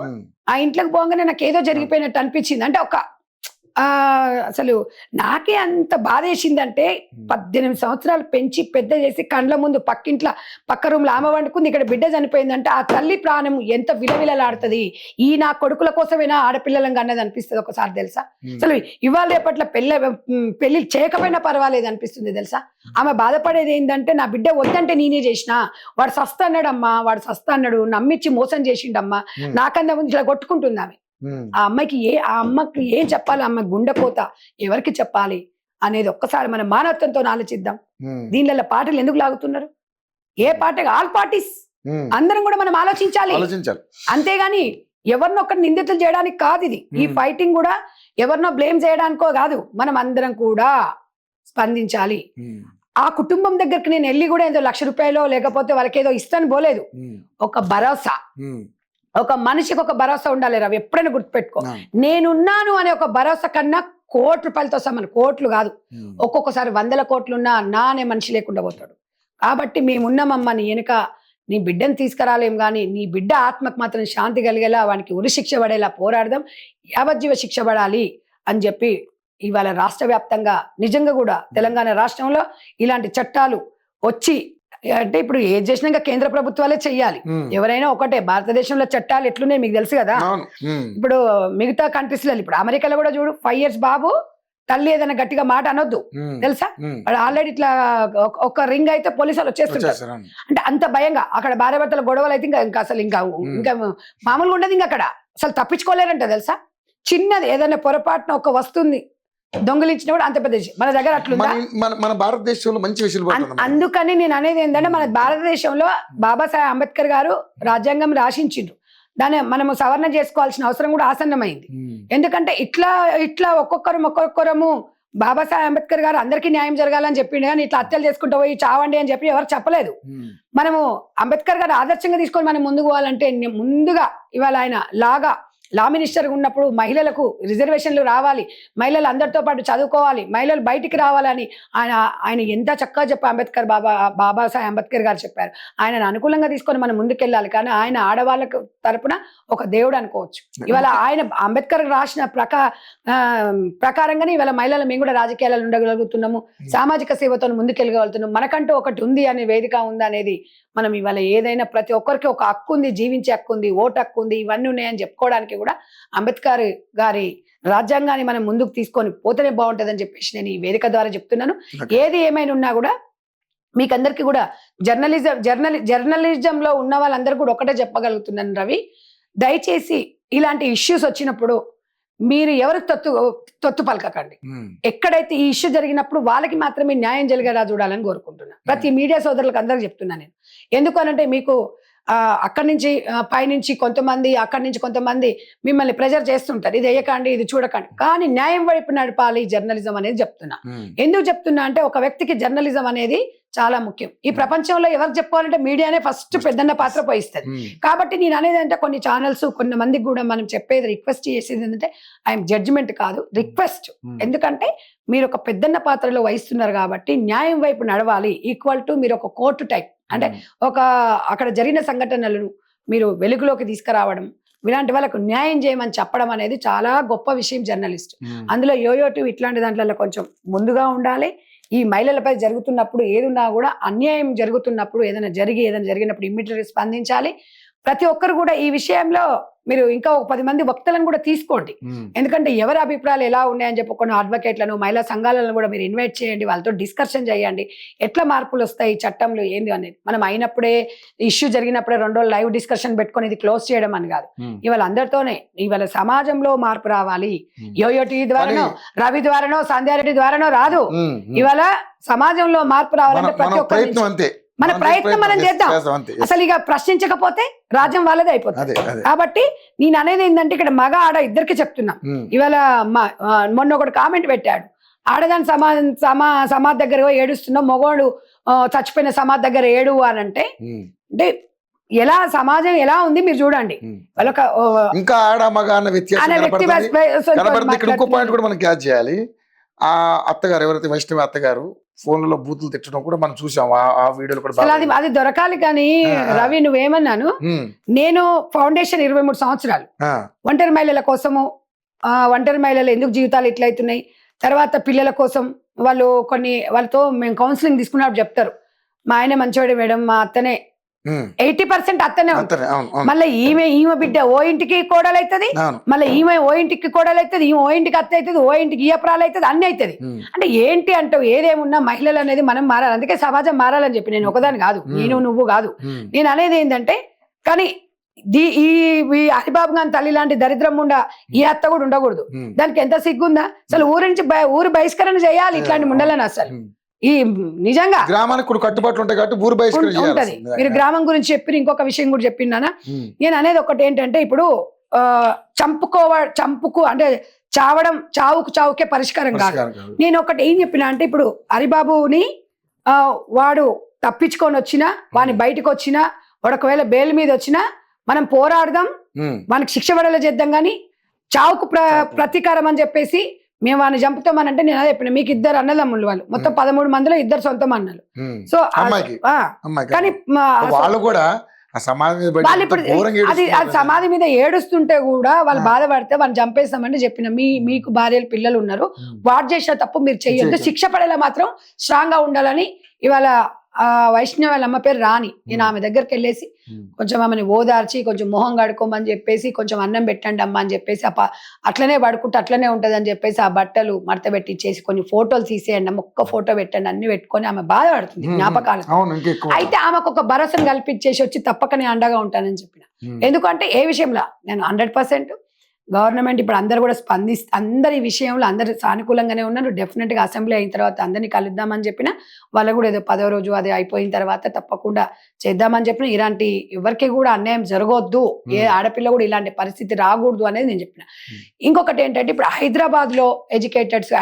ఆ ఇంట్లోకి పోగానే నాకు ఏదో జరిగిపోయినట్టు అనిపించింది. అంటే ఒక అసలు నాకే అంత బాధ వేసిందంటే 18 సంవత్సరాలు పెంచి పెద్ద చేసి కండ్ల ముందు పక్క రూమ్ లో ఆమె వండుకుంది, ఇక్కడ బిడ్డ చనిపోయిందంటే ఆ తల్లి ప్రాణం ఎంత విలవిలలాడుతుంది. ఈ నా కొడుకుల కోసమైనా ఆడపిల్లలం అన్నది అనిపిస్తుంది ఒకసారి తెలుసా. అసలు ఇవాళ రేపట్ల పెళ్లి చేయకపోయినా పర్వాలేదు అనిపిస్తుంది తెలుసా. ఆమె బాధపడేది ఏంటంటే నా బిడ్డ వద్దంటే నేనే చేసిన, వాడు సస్తా అన్నాడమ్మా, వాడు సస్తా అన్నాడు, నమ్మించి మోసం చేసిండమ్మా, నాకన్నా ముందు ఇలా కొట్టుకుంటుంది ఆమె. ఆ అమ్మకి ఏం చెప్పాలి, అమ్మ గుండెపోత ఎవరికి చెప్పాలి అనేది ఒక్కసారి మన మానవత్వంతో ఆలోచిద్దాం. దీనిలో పార్టీలు ఎందుకు లాగుతున్నారు? ఏ పార్టీ, ఆల్ పార్టీస్ అందరం కూడా మనం ఆలోచించాలి. అంతేగాని ఎవరినొక్కరు నిందితులు చేయడానికి కాదు ఇది. ఈ ఫైటింగ్ కూడా ఎవరినో బ్లేమ్ చేయడానికో కాదు, మనం అందరం కూడా స్పందించాలి. ఆ కుటుంబం దగ్గరికి నేను వెళ్ళి కూడా ఏదో ₹1,00,000 లేకపోతే వాళ్ళకి ఏదో ఇస్తాను పోలేదు. ఒక భరోసా, ఒక మనిషికి ఒక భరోసా ఉండాలి రవి, ఎప్పుడైనా గుర్తుపెట్టుకో. నేనున్నాను అనే ఒక భరోసా కన్నా ₹1,00,00,000తో సమానం. కోట్లు కాదు, ఒక్కొక్కసారి 100 కోట్లున్నా నా అనే మనిషి లేకుండా పోతాడు. కాబట్టి మేమున్నామమ్మా నీ వెనుక, నీ బిడ్డను తీసుకురాలేం కానీ నీ బిడ్డ ఆత్మకు మాత్రం శాంతి కలిగేలా, వానికి ఉరి శిక్ష పడేలా పోరాడదాం, యావజ్జీవ శిక్ష పడాలి అని చెప్పి ఇవాళ రాష్ట్ర వ్యాప్తంగా నిజంగా కూడా తెలంగాణ రాష్ట్రంలో ఇలాంటి చట్టాలు వచ్చి, అంటే ఇప్పుడు ఏది చేసినా ఇంకా కేంద్ర ప్రభుత్వాలే చెయ్యాలి. ఎవరైనా ఒకటే, భారతదేశంలో చట్టాలు ఎట్లున్నాయి మీకు తెలుసు కదా. ఇప్పుడు మిగతా కంట్రీస్ లో, ఇప్పుడు అమెరికాలో కూడా చూడు, 5 years బాబు తల్లి ఏదైనా గట్టిగా మాట అనొద్దు తెలుసా. ఆల్రెడీ ఇట్లా ఒక రింగ్ అయితే పోలీసులు వచ్చేస్తుంటారు. అంటే అంత భయంగా అక్కడ భార్య భర్తల గొడవలు అయితే ఇంకా అసలు ఇంకా మామూలుగా ఉండదు. ఇంకా అక్కడ అసలు తప్పించుకోలేరంట తెలుసా. చిన్నది ఏదైనా పొరపాటున ఒక వస్తుంది దొంగిలించిన కూడా అంత పెద్ద, మన దగ్గర అట్లుందా? మన భారతదేశంలో మంచి విషయం. అందుకని నేను అనేది ఏంటంటే, మన భారతదేశంలో బాబాసాహెబ్ అంబేద్కర్ గారు రాజ్యాంగం రాసించిండ్రు, దాన్ని మనము సవరణ చేసుకోవాల్సిన అవసరం కూడా ఆసన్నమైంది. ఎందుకంటే ఇట్లా ఒక్కొక్కరము బాబాసాహెబ్ అంబేద్కర్ గారు అందరికీ న్యాయం జరగాలని చెప్పిండు, కానీ ఇట్లా హత్యలు చేసుకుంటూ పోయి చావండి అని చెప్పి ఎవరు చెప్పలేదు. మనము అంబేద్కర్ గారు ఆదర్శంగా తీసుకొని మనం ముందుకు పోవాలంటే ముందుగా ఇవాళ ఆయన లాగా లా మినిస్టర్ ఉన్నప్పుడు మహిళలకు రిజర్వేషన్లు రావాలి, మహిళలు అందరితో పాటు చదువుకోవాలి, మహిళలు బయటికి రావాలని ఆయన ఎంత చక్కగా చెప్పి బాబాసాహెబ్ అంబేద్కర్ గారు చెప్పారు. ఆయనను అనుకూలంగా తీసుకొని మనం ముందుకెళ్ళాలి. కానీ ఆయన ఆడవాళ్ళకు తరపున ఒక దేవుడు అనుకోవచ్చు. ఇవాళ ఆయన అంబేద్కర్ రాసిన ప్రకారంగానే ఇవాళ మహిళలు మేము కూడా రాజకీయాలలో ఉండగలుగుతున్నాము, సామాజిక సేవతో ముందుకెళ్ళగలుగుతున్నాము, మనకంటూ ఒకటి ఉంది అనే వేదిక ఉంది అనేది మనం ఇవాళ ఏదైనా ప్రతి ఒక్కరికి ఒక హక్కు ఉంది, జీవించే హక్కు ఉంది, ఓటు హక్కు ఉంది, ఇవన్నీ ఉన్నాయని చెప్పుకోవడానికి కూడా అంబేద్కర్ గారి రాజ్యాంగాన్ని మనం ముందుకు తీసుకొని పోతేనే బాగుంటుందని చెప్పేసి నేను ఈ వేదిక ద్వారా చెప్తున్నాను. ఏది ఏమైనా ఉన్నా కూడా మీకందరికీ కూడా జర్నలిజంలో ఉన్న వాళ్ళందరూ కూడా ఒకటే చెప్పగలుగుతున్నాను రవి, దయచేసి ఇలాంటి ఇష్యూస్ వచ్చినప్పుడు మీరు ఎవరికి తొత్తు పలకకండి. ఎక్కడైతే ఈ ఇష్యూ జరిగినప్పుడు వాళ్ళకి మాత్రమే న్యాయం జరిగేలా చూడాలని కోరుకుంటున్నా. ప్రతి మీడియా సోదరులకు అందరికి చెప్తున్నా నేను. ఎందుకనంటే మీకు అక్కడి నుంచి పైనుంచి కొంతమంది, అక్కడి నుంచి కొంతమంది మిమ్మల్ని ప్రెజర్ చేస్తుంటారు, ఇది వేయకండి, ఇది చూడకండి. కానీ న్యాయం వైపు నడపాలి జర్నలిజం అనేది చెప్తున్నా. ఎందుకు చెప్తున్నా అంటే ఒక వ్యక్తికి జర్నలిజం అనేది చాలా ముఖ్యం. ఈ ప్రపంచంలో ఎవరికి చెప్పుకోవాలంటే మీడియానే ఫస్ట్ పెద్దన్న పాత్ర పోయిస్తుంది. కాబట్టి నేను అనేది అంటే కొన్ని ఛానల్స్ కొంతమందికి కూడా మనం చెప్పేది, రిక్వెస్ట్ చేసేది ఏంటంటే ఐఎమ్ జడ్జిమెంట్ కాదు, రిక్వెస్ట్. ఎందుకంటే మీరు ఒక పెద్దన్న పాత్రలో వహిస్తున్నారు కాబట్టి న్యాయం వైపు నడవాలి. ఈక్వల్ టు మీరు ఒక కోర్టు టైప్, అంటే ఒక అక్కడ జరిగిన సంఘటనలను మీరు వెలుగులోకి తీసుకురావడం, ఇలాంటి వాళ్ళకు న్యాయం చేయమని చెప్పడం అనేది చాలా గొప్ప విషయం జర్నలిస్ట్. అందులో యోయోటివ్ ఇట్లాంటి దాంట్లో కొంచెం ముందుగా ఉండాలి. ఈ మహిళలపై జరుగుతున్నప్పుడు ఏదున్నా కూడా అన్యాయం జరుగుతున్నప్పుడు ఏదైనా జరిగినప్పుడు ఇమ్మీడియట్గా స్పందించాలి. ప్రతి ఒక్కరు కూడా ఈ విషయంలో మీరు ఇంకా ఒక 10 మంది వక్తలను కూడా తీసుకోండి. ఎందుకంటే ఎవరి అభిప్రాయాలు ఎలా ఉన్నాయని చెప్పి కొన్ని అడ్వకేట్లను, మహిళా సంఘాలను కూడా మీరు ఇన్వైట్ చేయండి, వాళ్ళతో డిస్కషన్ చేయండి. ఎట్లా మార్పులు వస్తాయి చట్టంలో ఏంది అనేది. మనం అయినప్పుడే ఇష్యూ జరిగినప్పుడే 2 రోజులు లైవ్ డిస్కషన్ పెట్టుకొని ఇది క్లోజ్ చేయడం అని కాదు. ఇవాళ అందరితోనే ఇవాళ సమాజంలో మార్పు రావాలి. యోయో టీవీ ద్వారానో, రవి ద్వారానో, సంధ్యారెడ్డి ద్వారానో రాదు. ఇవాళ సమాజంలో మార్పు రావాలంటే ప్రతి ఒక్కరి మన ప్రయత్నం మనం చేద్దాం. అసలు ఇక ప్రశ్నించకపోతే రాజ్యం వాళ్ళదే అయిపోతుంది. కాబట్టి నేను అనేది ఏంటంటే ఇక్కడ మగ ఆడ ఇద్దరికి చెప్తున్నా. ఇవాళ మొన్న ఒకటి కామెంట్ పెట్టాడు, ఆడదాని సమాధి దగ్గర ఏడుస్తున్నా, మగవాడు చచ్చిపోయిన సమాధి దగ్గర ఏడు అని అంటే ఎలా సమాజం ఎలా ఉంది మీరు చూడండి. వాళ్ళొక ఇంకా ఆడ మగ అన్న వ్యత్యాసం. ఇంకో పాయింట్ కూడా మనం క్యాచ్ చేయాలి. ఆ అత్తగారు ఎవరైతే వైష్ణవి అత్తగారు ఫోన్లలో బూతులు తిట్టడం కూడా మనం చూసాం. ఆ వీడియోలు కూడా అది దొరకాలి. కానీ రవి నువ్వేమన్నాను, నేను ఫౌండేషన్ 23 సంవత్సరాలు ఒంటరి మహిళల కోసము, ఒంటరి మహిళలు ఎందుకు జీవితాలు ఇట్లయితున్నాయి, తర్వాత పిల్లల కోసం వాళ్ళతో మేము కౌన్సిలింగ్ తీసుకున్నప్పుడు చెప్తారు, మా ఆయన మంచివాడు మేడం, మా అత్తనే 80% అత్తనే ఉంటుంది. మళ్ళీ ఈమె బిడ్డ ఓ ఇంటికి కోడలు అవుతుంది, మళ్ళీ ఈమె ఓ ఇంటికి కోడలు అవుతుంది, ఈమె ఓ ఇంటికి అత్త అవుతుంది, ఓ ఇంటికి ఈయప్రాలు అవుతుంది, అన్ని అవుతుంది. అంటే ఏంటి అంటావు, ఏదేమున్నా మహిళలు అనేది మనం మారాలి. అందుకే సమాజం మారాలని చెప్పి నేను ఒకదాని కాదు, నువ్వు కాదు. నేను అనేది ఏంటంటే కానీ ఈ హరిబాబు గాని తల్లి లాంటి దరిద్రం ఉండ ఈ అత్త కూడా ఉండకూడదు. దానికి ఎంత సిగ్గుందా అసలు. ఊరు బహిష్కరణ చేయాలి ఇట్లాంటి ముండలని. అసలు ఈ నిజంగా గ్రామానికి కట్టుబాట్లు ఉంటాయి కాబట్టి ఊరు బహిష్కరణ ఉంటది. మీరు గ్రామం గురించి చెప్పిన ఇంకొక విషయం కూడా చెప్పినానా, నేను అనేది ఒకటి ఏంటంటే ఇప్పుడు చంపుకు అంటే చావుకే పరిష్కారం కాదు. నేను ఒకటి ఏం చెప్పినా అంటే ఇప్పుడు హరిబాబుని వాడు తప్పించుకొని వచ్చినా, వాని బయటకు వచ్చినా, వాడు ఒకవేళ బెయిల్ మీద వచ్చినా మనం పోరాడదాం, మనకి శిక్ష పడేలా చేద్దాం. కానీ చావుకు ప్రతీకారం అని చెప్పేసి మేము వాడిని చంపుతామనంటే నేను అదే చెప్పిన, మీకు 2 అన్నదమ్ములు, వాళ్ళు మొత్తం 13 మందిలో 2 సొంతం అన్నలు. సో కానీ వాళ్ళు కూడా వాళ్ళు ఇప్పుడు అది సమాధి మీద ఏడుస్తుంటే కూడా వాళ్ళు బాధపడితే వాళ్ళని చంపేస్తామంటే చెప్పిన, మీకు భార్యలు పిల్లలు ఉన్నారు, వాడు చేసిన తప్పు మీరు చెయ్యొద్దు, శిక్ష పడేలా మాత్రం స్ట్రాంగ్ గా ఉండాలని. ఇవాళ వైష్ణవి వాళ్ళ అమ్మ పేరు రాణి, నేను ఆమె దగ్గరికి వెళ్ళేసి కొంచెం ఆమెను ఓదార్చి కొంచెం మొహం కడుకోమని చెప్పేసి కొంచెం అన్నం పెట్టండి అమ్మ అని చెప్పేసి, అట్లనే పడుకుంటే అట్లనే ఉంటది అని చెప్పేసి ఆ బట్టలు మడత పెట్టి ఇచ్చేసి కొన్ని ఫోటోలు తీసేయండి అమ్మ, ఒక్క ఫోటో పెట్టండి, అన్ని పెట్టుకొని ఆమె బాధపడుతుంది జ్ఞాపకాలు. అయితే ఆమెకు ఒక భరోసాను కల్పించేసి వచ్చి తప్పక నేను అండగా ఉంటానని చెప్పిన. ఎందుకంటే ఏ విషయంలో నేను 100% గవర్నమెంట్ ఇప్పుడు అందరు కూడా అందరి విషయంలో అందరు సానుకూలంగానే ఉన్నారు. డెఫినెట్ గా అసెంబ్లీ అయిన తర్వాత అందరినీ కలుద్దామని చెప్పిన, వాళ్ళు కూడా ఏదో 10వ రోజు అది అయిపోయిన తర్వాత తప్పకుండా చేద్దామని చెప్పిన. ఇలాంటి ఎవరికి కూడా అన్యాయం జరగొద్దు, ఏ ఆడపిల్ల కూడా ఇలాంటి పరిస్థితి రాకూడదు అనేది నేను చెప్పిన. ఇంకొకటి ఏంటంటే ఇప్పుడు హైదరాబాద్ లో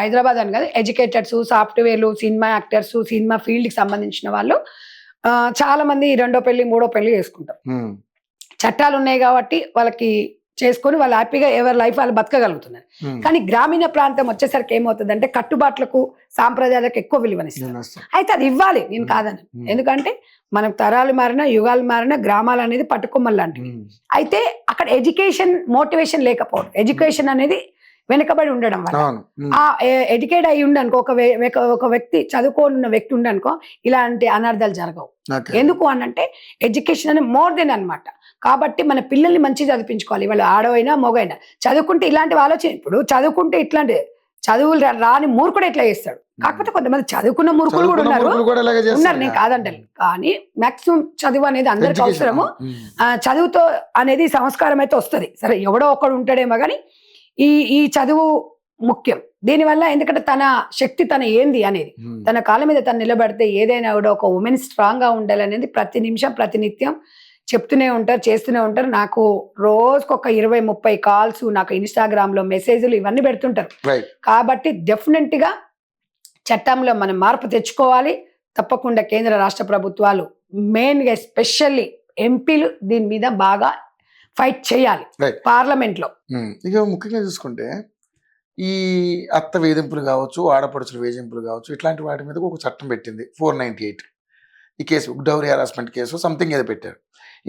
హైదరాబాద్ అని కాదు, ఎడ్యుకేటెడ్స్, సాఫ్ట్వేర్లు, సినిమా యాక్టర్స్, సినిమా ఫీల్డ్ కి సంబంధించిన వాళ్ళు చాలా మంది 2వ పెళ్లి 3వ పెళ్లి చేసుకుంటారు. చట్టాలు ఉన్నాయి కాబట్టి వాళ్ళకి చేసుకొని వాళ్ళు హ్యాపీగా ఎవరి లైఫ్ వాళ్ళు బతకగలుగుతున్నారు. కానీ గ్రామీణ ప్రాంతం వచ్చేసరికి ఏమవుతుందంటే కట్టుబాట్లకు సాంప్రదాయాలకు ఎక్కువ విలువనిస్తారు. అయితే అది ఇవ్వాలి, నేను కాదని. ఎందుకంటే మనకు తరాలు మారినా యుగాలు మారినా గ్రామాలు అనేది పట్టుకొమ్మలు లాంటివి. అయితే అక్కడ ఎడ్యుకేషన్ మోటివేషన్ లేకపోవడం, ఎడ్యుకేషన్ అనేది వెనుకబడి ఉండడం వల్ల ఆ ఎడ్యుకేట్ అయ్యి ఉండనుకో ఒక వ్యక్తి చదువుకోనున్న వ్యక్తి ఉండనుకో ఇలాంటి అనర్థాలు జరగవు. ఎందుకు అనంటే ఎడ్యుకేషన్ అనేది మోర్ దెన్ అన్నమాట. కాబట్టి మన పిల్లల్ని మంచిగా చదివించుకోవాలి. వాళ్ళు ఆడవైనా మొగైనా చదువుకుంటే ఇలాంటి ఆలోచన. ఇప్పుడు చదువుకుంటే ఇట్లాంటి చదువులు రాని మూర్ఖుడు ఎట్లా చేస్తాడు. కాకపోతే కొంతమంది చదువుకున్న మూర్ఖులు కూడా ఉన్నారు, నేను కాదంటాను. కానీ మాక్సిమం చదువు అనేది అందరికి అవసరము. చదువుతో అనేది సంస్కారం అయితే వస్తుంది. సరే ఎవడో ఒకడు ఉంటాడేమో కానీ ఈ చదువు ముఖ్యం. దీనివల్ల ఎందుకంటే తన శక్తి తన ఏంది అనేది తన కాళ్ళ మీద తను నిలబడితే ఏదైనా కూడా ఒక ఉమెన్ స్ట్రాంగ్ గా ఉండాలనేది ప్రతి నిమిషం ప్రతి నిత్యం చెప్తూనే ఉంటారు, చేస్తూనే ఉంటారు. నాకు రోజుకు ఒక 20-30 కాల్స్, నాకు ఇన్స్టాగ్రామ్ లో మెసేజ్లు ఇవన్నీ పెడుతుంటారు. కాబట్టి డెఫినెట్ గా చట్టంలో మనం మార్పు తెచ్చుకోవాలి. తప్పకుండా కేంద్ర రాష్ట్ర ప్రభుత్వాలు మెయిన్ గా ఎస్పెషల్లీ ఎంపీలు దీని మీద బాగా ఫైట్ చేయాలి పార్లమెంట్ లో. ఇక ముఖ్యంగా చూసుకుంటే ఈ అత్త వేధింపులు కావచ్చు, ఆడపడుచుల వేధింపులు కావచ్చు, ఇట్లాంటి వాటి మీద ఒక చట్టం పెట్టింది 498. ఈ case dowry harassment case something ఏదో పెట్టారు.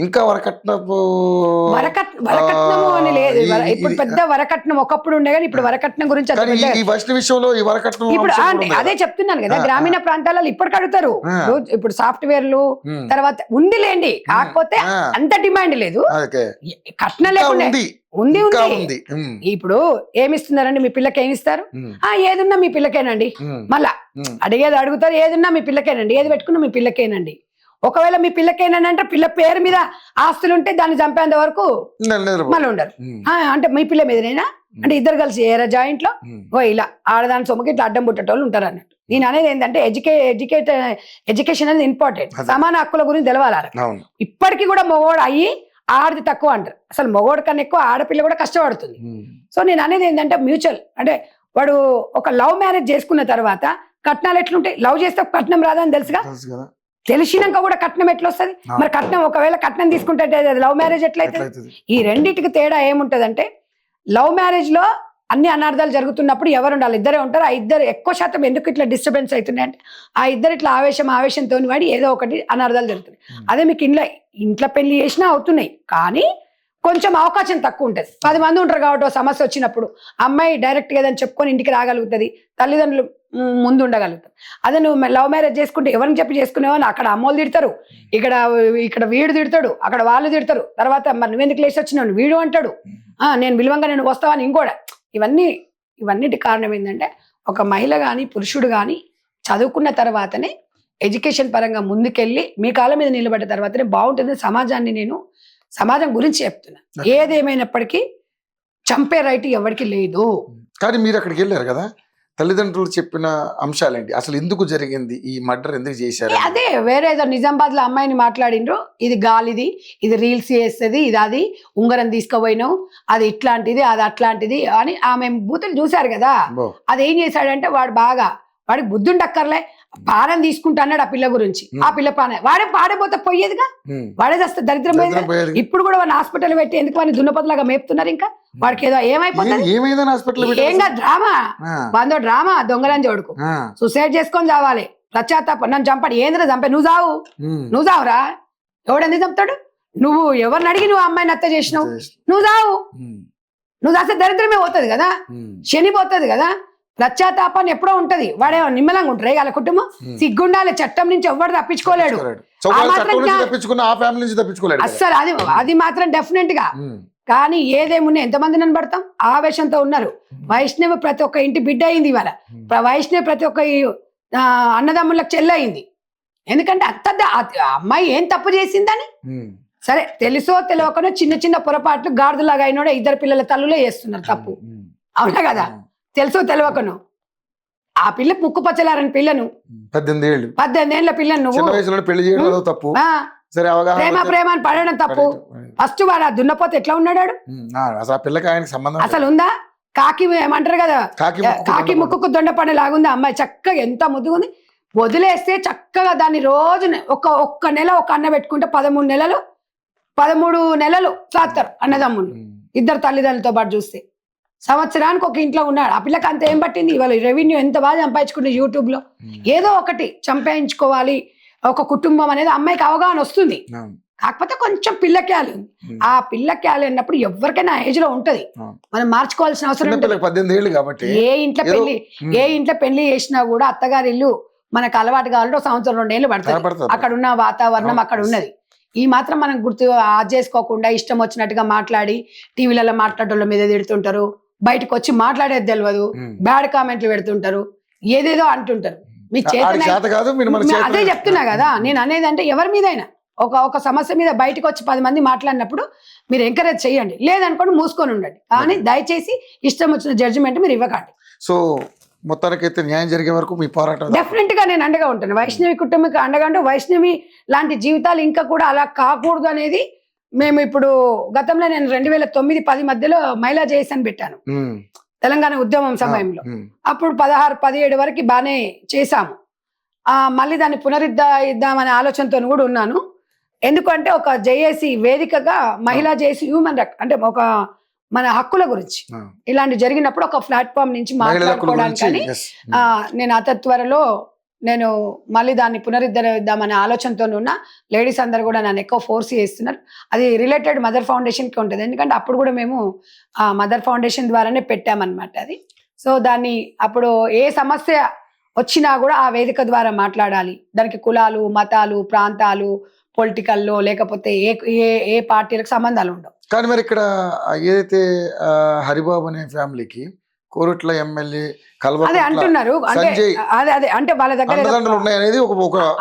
ఇంకా వరకట్నము అని లేదు. ఇప్పుడు పెద్ద వరకట్నం ఒకప్పుడు ఉండే కానీ ఇప్పుడు వరకట్నం గురించి ఇప్పుడు అదే చెప్తున్నాను కదా. గ్రామీణ ప్రాంతాలలో ఇప్పటికి అడుగుతారు. ఇప్పుడు సాఫ్ట్వేర్లు తర్వాత ఉందిలేండి, కాకపోతే అంత డిమాండ్ లేదు. కట్నం లేకుండా ఉంది. ఇప్పుడు ఏమిస్తున్నారండి మీ పిల్లకి? ఏమిస్తారు? ఏదున్నా మీ పిల్లకేనండి. మళ్ళా అడిగేది అడుగుతారు, ఏదున్నా మీ పిల్లకేనండి, ఏది పెట్టుకున్నా మీ పిల్లకేనండి. ఒకవేళ మీ పిల్లకేనంటే పిల్ల పేరు మీద ఆస్తులు ఉంటే దాన్ని చంపేంత వరకు మళ్ళీ ఉండరు. అంటే మీ పిల్ల మీదనేనా అంటే ఇద్దరు కలిసి ఏరా జాయింట్ లో ఇలా ఆడదాని సొమ్ముకి ఇట్లా అడ్డం పుట్టేటోళ్ళు ఉంటారు అన్నట్టు. నేను అనేది ఏంటంటే ఎడ్యుకేషన్ అనేది ఇంపార్టెంట్. సమాన హక్కుల గురించి తెలవాలి. ఇప్పటికీ కూడా మగవాడు అయ్యి ఆడది తక్కువ అంటారు. అసలు మగవాడి కన్నా ఎక్కువ ఆడపిల్ల కూడా కష్టపడుతుంది. సో నేను అనేది ఏంటంటే మ్యూచువల్ అంటే వాడు ఒక లవ్ మ్యారేజ్ చేసుకున్న తర్వాత కట్నాలు ఎట్లుంటాయి? లవ్ చేస్తే కట్నం రాదని తెలుసుగా, తెలిసినాక కూడా కట్నం ఎట్లా వస్తుంది? మరి కట్నం ఒకవేళ కట్నం తీసుకుంటే లవ్ మ్యారేజ్ ఎట్లయితుంది? ఈ రెండింటికి తేడా ఏముంటదంటే లవ్ మ్యారేజ్ లో అన్ని అనార్థాలు జరుగుతున్నప్పుడు ఎవరు ఉండాలి? ఇద్దరే ఉంటారు. ఆ ఇద్దరు ఎక్కువ శాతం ఎందుకు ఇట్లా డిస్టర్బెన్స్ అవుతున్నాయి అంటే ఆ ఇద్దరు ఇట్లా ఆవేశంతో వాడి ఏదో ఒకటి అనార్థాలు జరుగుతున్నాయి. అదే మీకు ఇంట్లో పెళ్లి చేసినా అవుతున్నాయి, కానీ కొంచెం అవకాశం తక్కువ ఉంటుంది. 10 మంది ఉంటారు కాబట్టి సమస్య వచ్చినప్పుడు అమ్మాయి డైరెక్ట్గా ఏదని చెప్పుకొని ఇంటికి రాగలుగుతుంది, తల్లిదండ్రులు ముందు ఉండగలుగుతారు. అదే నువ్వు లవ్ మ్యారేజ్ చేసుకుంటే ఎవరిని చెప్పి చేసుకునేవని అక్కడ అమ్మోళ్ళు తిడతారు, ఇక్కడ వీడు తిడతాడు, అక్కడ వాళ్ళు తిడతారు. తర్వాత మరి నువ్వెందుకు లేచి వచ్చినావు వీడు అంటాడు, నేను విలువంగా నేను వస్తావని ఇంకోటి. ఇవన్నిటి కారణం ఏంటంటే ఒక మహిళ కానీ పురుషుడు కానీ చదువుకున్న తర్వాతనే ఎడ్యుకేషన్ పరంగా ముందుకెళ్ళి మీ కాళ్ళ మీద నిలబడ్డ తర్వాతనే బాగుంటుంది. సమాజం గురించి చెప్తున్నా. ఏదేమైనప్పటికీ చంపే రైట్ ఎవరికి లేదు. కానీ మీరు అక్కడికి వెళ్ళారు కదా, తల్లిదండ్రులు చెప్పిన అంశాలేంటి? అసలు ఎందుకు జరిగింది ఈ మర్డర్, ఎందుకు చేశారు? అదే వేరే ఏదో నిజామాబాద్ లో అమ్మాయిని మాట్లాడిండ్రు, ఇది గాలిది, ఇది రీల్స్ చేస్తుంది, ఇది అది ఉంగరం తీసుకుపోయినావు, అది ఇట్లాంటిది అది అట్లాంటిది అని ఆమె బూతులు చూశారు కదా. అదేం చేశాడంటే వాడికి బుద్ధి ఉండక్కర్లే, పానం తీసుకుంటా అన్నాడు ఆ పిల్ల గురించి. ఆ పిల్ల వాడే పాడైపోతే పోయేదిగా, వాడే వస్తే దరిద్రం పోయేది. ఇప్పుడు కూడా వాడిని హాస్పిటల్ పెట్టి ఎందుకు వాడిని దున్నపతిలాగా మేపుతున్నారు. ఇంకా వాడికి ఏదో ఏమైపోతుంది? ఏం కాదు, డ్రామా దొంగలని జోడుకు సూసైడ్ చేసుకొని చావాలి. పశ్చాత్తాపం, నన్ను చంపాడు, ఏంద్రా చంపా, నువ్వు చావురా. ఎవడెందుకు చంపుతాడు? నువ్వు ఎవరిని అడిగి నువ్వు అమ్మాయిని హత్య చేసినావు, నువ్వు చాస్తే దరిద్రమే పోతుంది కదా, శని పోతుంది కదా. పశ్చాత్తాపాన్ని ఎప్పుడో ఉంటది. వాడే నిమ్మలంగా ఉంటారు వాళ్ళ కుటుంబం. సిగ్గుండాలి, చట్టం నుంచి ఎవరు తప్పించుకోలేడు. అస్సలు అది మాత్రం డెఫినెట్ గా. కానీ ఏదేమున్నా ఎంతమంది నన్ను పడతాం ఆవేశంతో ఉన్నారు. వైష్ణవి ప్రతి ఒక్క ఇంటి బిడ్డ అయింది ఇవాళ. వైష్ణవి ప్రతి ఒక్క అన్నదమ్ములకు చెల్లి అయింది. ఎందుకంటే అమ్మాయి ఏం తప్పు చేసిందని. సరే తెలుసో తెలియకనో చిన్న చిన్న పొరపాట్లు గాడిదలాగా అయినోడే ఇద్దరు పిల్లల తల్లులే చేస్తున్నారు తప్పు, అవునా కదా? తెలుసో తెలియకను ఆ పిల్ల ముక్కు పచ్చలారని పిల్లను 18 ఏళ్ల పిల్లను ప్రేమ అని పడడం తప్పు. ఫస్ట్ వాడు ఆ దున్నపోతే ఎట్లా ఉన్నాడు? అసలు ఉందా? కాకి ఏమంటారు కదా, కాకి ముక్కుకు దొండపడే లాగుంది అమ్మాయి. చక్కగా ఎంత ముద్దుగుంది. వదిలేస్తే చక్కగా దాన్ని రోజు ఒక్క నెల ఒక అన్న పెట్టుకుంటే 13 నెలలు సాస్తారు అన్నదమ్ముళ్ళు. ఇద్దరు తల్లిదండ్రులతో పాటు చూస్తే సంవత్సరానికి ఒక ఇంట్లో ఉన్నాడు. ఆ పిల్లకి అంత ఏం పట్టింది? ఇవాళ రెవెన్యూ ఎంత బాగా సంపాదించుకుంటే యూట్యూబ్ లో ఏదో ఒకటి సంపాదించుకోవాలి, ఒక కుటుంబం అనేది అమ్మాయికి అవగాహన వస్తుంది. కాకపోతే కొంచెం పిల్లక్యాలి ఉంది. ఆ పిల్లక్యాలి అన్నప్పుడు ఎవరికైనా ఏజ్ లో ఉంటది, మనం మార్చుకోవాల్సిన అవసరం ఉంటుంది. 18 ఏళ్ళు కాబట్టి ఏ ఇంట్లో పెళ్లి చేసినా కూడా అత్తగారి ఇల్లు మనకు అలవాటు కావాలంటే ఒక సంవత్సరం 2 ఏళ్ళు పడుతుంది. అక్కడ ఉన్న వాతావరణం అక్కడ ఉన్నది. ఈ మాత్రం మనం గుర్తు చేసుకోకుండా ఇష్టం వచ్చినట్టుగా మాట్లాడి టీవీలలో మాట్లాడటం మీద తిడుతుంటారు, బయటకు వచ్చి మాట్లాడేది తెలియదు, బ్యాడ్ కామెంట్లు పెడుతుంటారు, ఏదేదో అంటుంటారు. మీకు అదే చెప్తున్నా కదా నేను అనేది. అంటే ఎవరి మీదైనా ఒక సమస్య మీద బయటకు వచ్చి 10 మంది మాట్లాడినప్పుడు మీరు ఎంకరేజ్ చేయండి, లేదనుకోండి మూసుకొని ఉండండి. కానీ దయచేసి ఇష్టం వచ్చిన జడ్జిమెంట్ మీరు ఇవ్వకండి. సో మొత్తానికైతే న్యాయం జరిగే వరకు మీ పోరాటం డెఫినెట్ గా నేను అండగా ఉంటాను. వైష్ణవి కుటుంబకి అండగా ఉంటే వైష్ణవి లాంటి జీవితాలు ఇంకా కూడా అలా కాకూడదు అనేది మేము ఇప్పుడు గతంలో నేను 2009-10 మధ్యలో మహిళా జేఏసీ అని పెట్టాను తెలంగాణ ఉద్యమం సమయంలో. అప్పుడు 16-17 వరకు బాగానే చేశాము. మళ్ళీ దాన్ని పునరుద్ధరిద్దామనే ఆలోచనతో కూడా ఉన్నాను. ఎందుకంటే ఒక జేఏసీ వేదికగా మహిళా జేఏసీ హ్యూమన్ రైట్ అంటే ఒక మన హక్కుల గురించి ఇలాంటి జరిగినప్పుడు ఒక ప్లాట్ఫామ్ నుంచి మాట్లాడుకోవడానికి నేను అతి త్వరలో నేను మళ్ళీ దాన్ని పునరుద్ధరిద్దామనే ఆలోచనతో ఉన్న. లేడీస్ అందరు కూడా నన్ను ఎక్కువ ఫోర్స్ చేస్తున్నారు. అది రిలేటెడ్ మదర్ ఫౌండేషన్కి ఉంటుంది, ఎందుకంటే అప్పుడు కూడా మేము మదర్ ఫౌండేషన్ ద్వారానే పెట్టామన్నమాట అది. సో దాన్ని అప్పుడు ఏ సమస్య వచ్చినా కూడా ఆ వేదిక ద్వారా మాట్లాడాలి. దానికి కులాలు, మతాలు, ప్రాంతాలు, పొలిటికల్లో లేకపోతే ఏ పార్టీలకు సంబంధాలు ఉండవు. కానీ మరి ఇక్కడ ఏదైతే హరిబాబు అనే ఫ్యామిలీకి కోరుట్ల ఎమ్మెల్యే అదే అంటున్నారు, అంటే వాళ్ళ దగ్గర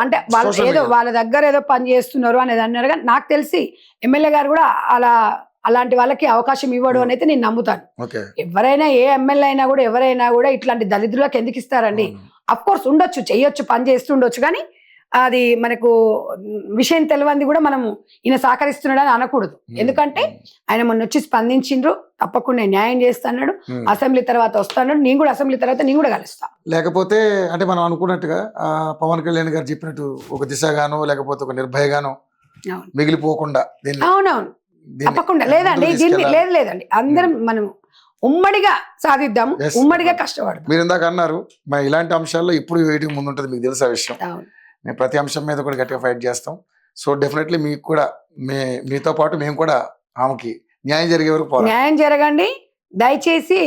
అంటే వాళ్ళ దగ్గర ఏదో పని చేస్తున్నారు అనేది అన్నారు. కానీ నాకు తెలిసి ఎమ్మెల్యే గారు కూడా అలాంటి వాళ్ళకి అవకాశం ఇవ్వడు అని అయితే నేను నమ్ముతాను. ఎవరైనా ఏ ఎమ్మెల్యే అయినా కూడా ఎవరైనా కూడా ఇట్లాంటి దళితులకు ఎందుకు ఇస్తారండి? అఫ్ కోర్స్ ఉండొచ్చు, చెయ్యొచ్చు, పని చేస్తుండొచ్చు, కానీ అది మనకు విషయం తెలియంది కూడా మనము ఈయన సహకరిస్తున్నాడని అనకూడదు. ఎందుకంటే ఆయన మొన్న వచ్చి స్పందించిండ్రు, తప్పకుండా న్యాయం చేస్తాడు, అసెంబ్లీ తర్వాత వస్తాడు, నేను కూడా అసెంబ్లీ తర్వాత నేను కూడా కలుస్తా. లేకపోతే అంటే మనం అనుకున్నట్టుగా పవన్ కళ్యాణ్ గారు చెప్పినట్టు ఒక దిశగానో లేకపోతే ఒక నిర్భయగానో మిగిలిపోకుండా అవునవును తప్పకుండా లేదండి దీన్ని లేదండి అందరం మనం ఉమ్మడిగా సాధిద్దాము, ఉమ్మడిగా కష్టపడదాం. మీరు ఇందాక అన్నారు మరి ఇలాంటి అంశాల్లో ఇప్పుడు వెయిటింగ్ ముందు ఉంటుంది, మీకు తెలుసా విషయం. మేము ప్రతి అంశం మీద కూడా గట్టిగా ఫైట్ చేస్తాం. సో డెఫినెట్లీ మీకు కూడా మీతో పాటు మేము కూడా ఆమెకి న్యాయం జరిగే వరకు న్యాయం జరగండి. దయచేసి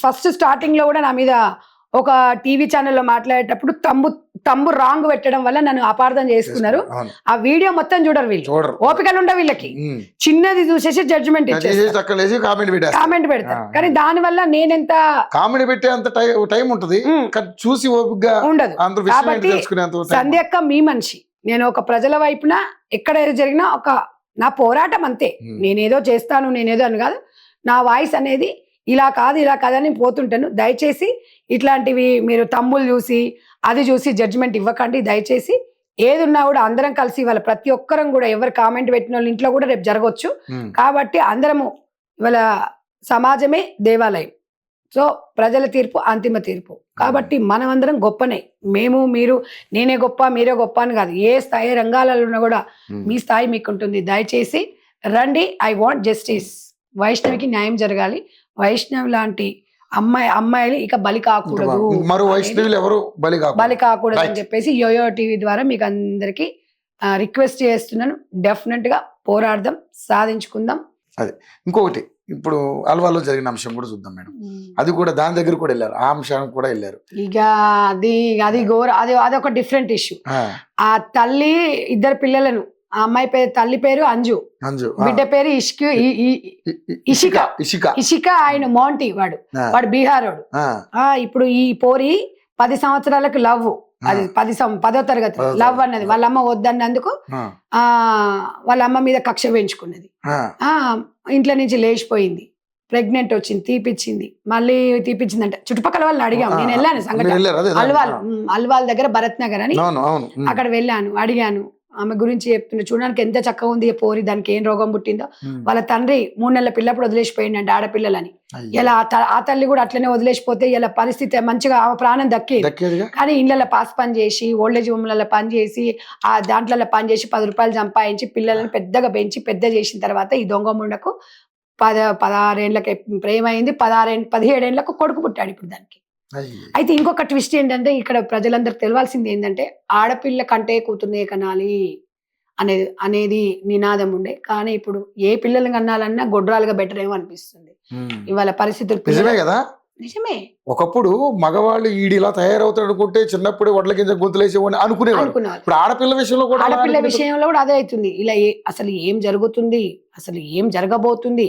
ఫస్ట్ స్టార్టింగ్ లో కూడా నా మీద ఒక టీవీ ఛానల్లో మాట్లాడేటప్పుడు తమ్ము రాంగ్ పెట్టడం వల్ల నన్ను అపార్థం చేసుకున్నారు. ఆ వీడియో మొత్తం చూడరు వీళ్ళు, ఓపికలు ఉండవు వీళ్ళకి. చిన్నది చూసేసి జడ్జిమెంట్ కామెంట్ పెడతారు. కానీ దాని వల్ల నేనెంత కామెంట్ పెట్టే అంత టైం ఉంటుంది చూసి ఓపికగా ఉండదు. కాబట్టి సంధ్యక్క మీ మనిషి, నేను ఒక ప్రజల వైపున ఎక్కడ జరిగినా ఒక నా పోరాటం అంతే. నేనేదో చేస్తాను నేనేదో అని కాదు, నా వాయిస్ అనేది ఇలా కాదని పోతుంటాను. దయచేసి ఇట్లాంటివి మీరు తమ్ముళ్ళు చూసి అది చూసి జడ్జిమెంట్ ఇవ్వకండి. దయచేసి ఏది ఉన్నా కూడా అందరం కలిసి ఇవాళ ప్రతి ఒక్కరం కూడా ఎవరు కామెంట్ పెట్టిన వాళ్ళ ఇంట్లో కూడా రేపు జరగవచ్చు. కాబట్టి అందరము ఇవాళ సమాజమే దేవాలయం. సో ప్రజల తీర్పు అంతిమ తీర్పు. కాబట్టి మనమందరం గొప్పనే, మేము మీరు నేనే గొప్ప మీరే గొప్ప అని కాదు. ఏ స్థాయి రంగాలలో ఉన్నా కూడా మీ స్థాయి మీకు ఉంటుంది. దయచేసి రండి. I want justice. వైష్ణవికి న్యాయం జరగాలి. వైష్ణవి లాంటి అమ్మాయిలు ఇక బలి కాకూడదు, బలి కాకూడదు అని చెప్పేసి యోయో టీవీ ద్వారా మీకు అందరికి రిక్వెస్ట్ చేస్తున్నాను. డెఫినెట్ గా పోరాడదాం, సాధించుకుందాం. అదే ఇంకొకటి ఇప్పుడు అల్వాలో జరిగిన అంశం కూడా చూద్దాం మేడం. అది కూడా దాని దగ్గర కూడా వెళ్ళారు, ఆ అంశానికి కూడా వెళ్ళారు. ఇక అది ఘోర అదొక డిఫరెంట్ ఇష్యూ. ఆ తల్లి ఇద్దరు పిల్లలను, ఆ అమ్మాయి పేరు తల్లి పేరు అంజు, బిడ్డ పేరు ఇషిక. ఆయన మోంటి వాడు బీహార్ వాడు. ఇప్పుడు ఈ పోరి 10 సంవత్సరాలకు లవ్, అది 10వ తరగతి లవ్ అన్నది. వాళ్ళ అమ్మ వద్దన్నందుకు వాళ్ళ అమ్మ మీద కక్ష పెంచుకున్నది. ఇంట్లో నుంచి లేచిపోయింది, ప్రెగ్నెంట్ వచ్చింది, తీపిచ్చింది. మళ్ళీ తీపిచ్చిందంటే చుట్టుపక్కల వాళ్ళని అడిగాము. నేను వెళ్ళాను సంఘటన అల్వాల్ దగ్గర భరత్ నగర్ అని, అక్కడ వెళ్ళాను, అడిగాను. ఆమె గురించి చెప్తున్నా, చూడడానికి ఎంత చక్కగా ఉంది పోరి, దానికి ఏం రోగం పుట్టిందో. వాళ్ళ తండ్రి 3 నెలల పిల్లప్పుడు వదిలేసిపోయిందంటే ఆడపిల్లలని. ఇలా ఆ తల్లి కూడా అట్లనే వదిలేసిపోతే ఇలా పరిస్థితి మంచిగా ఆమె ప్రాణం దక్కేది. కానీ ఇళ్ళల్లో పాస్ పని చేసి, ఓల్డేజ్ హోమ్లలో పని చేసి, ఆ దాంట్లో పని చేసి 10 రూపాయలు సంపాదించి పిల్లలను పెద్దగా పెంచి పెద్ద చేసిన తర్వాత ఈ దొంగ ముండకు 16 ఏళ్ళకి ప్రేమ అయింది, 17 ఏళ్ళకు కొడుకు పుట్టాడు ఇప్పుడు దానికి. అయితే ఇంకొక ట్విస్ట్ ఏంటంటే ఇక్కడ ప్రజలందరికి తెలియాల్సింది ఏంటంటే ఆడపిల్ల కంటే కూతుర్నే కనాలి అనేది నినాదం ఉండే. కానీ ఇప్పుడు ఏ పిల్లల్ని కనాలన్నా గొడ్రాలుగా బెటర్ ఏమో అనిపిస్తుంది ఇవాళ పరిస్థితులు. నిజమే కదా, నిజమే. ఒకప్పుడు మగవాళ్ళు ఈడిలా తయారవుతాడు అనుకుంటే చిన్నప్పుడు వడ్ల కింద గొంతులేసేవాడిని అనుకునేవాడు. ఇప్పుడు ఆడపిల్ల విషయంలో కూడా ఆడపిల్ల విషయంలో కూడా అదే అవుతుంది. ఇలా అసలు ఏం జరుగుతుంది, అసలు ఏం జరగబోతుంది,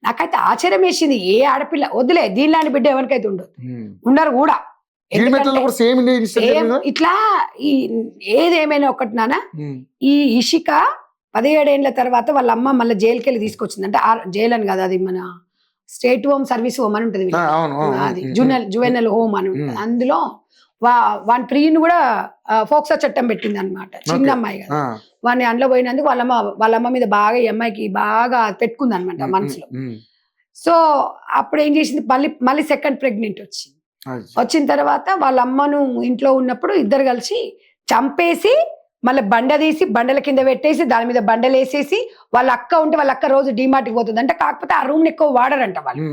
నాకైతే ఆశ్చర్యం వేసింది. ఏ ఆడపిల్ల వద్దులే దీనిలాంటి బిడ్డ ఎవరికైతే ఉండరు కూడా. ఇట్లా ఏదేమైనా ఒకటి నాన్న, ఈ ఇషిక 17 ఏళ్ల తర్వాత వాళ్ళ అమ్మ మళ్ళీ జైలుకి వెళ్ళి తీసుకొచ్చింది. అంటే జైలు అని కదా, అది మన స్టేట్ హోమ్ సర్వీస్ హోమ్ అని ఉంటుంది, అది జువెనల్ హోమ్ అని ఉంటుంది. అందులో వాని ప్రియుని కూడా ఫోక్సో చట్టం పెట్టింది అనమాట. చిన్న అమ్మాయి కదా, వాడిని అందులో పోయినందుకు వాళ్ళ అమ్మ మీద బాగా ఈ అమ్మాయికి బాగా పెట్టుకుంది అనమాట మనసులో. సో అప్పుడు ఏం చేసింది, మళ్ళీ సెకండ్ ప్రెగ్నెంట్ వచ్చిన తర్వాత వాళ్ళ అమ్మను ఇంట్లో ఉన్నప్పుడు ఇద్దరు కలిసి చంపేసి మళ్ళీ బండ తీసి బండల కింద పెట్టేసి దాని మీద బండలు వేసేసి, వాళ్ళ అక్క ఉంటే వాళ్ళ అక్క రోజు డీమార్ట్కి పోతుంది అంటే, కాకపోతే ఆ రూమ్ ఎక్కువ వాడరంట వాళ్ళు,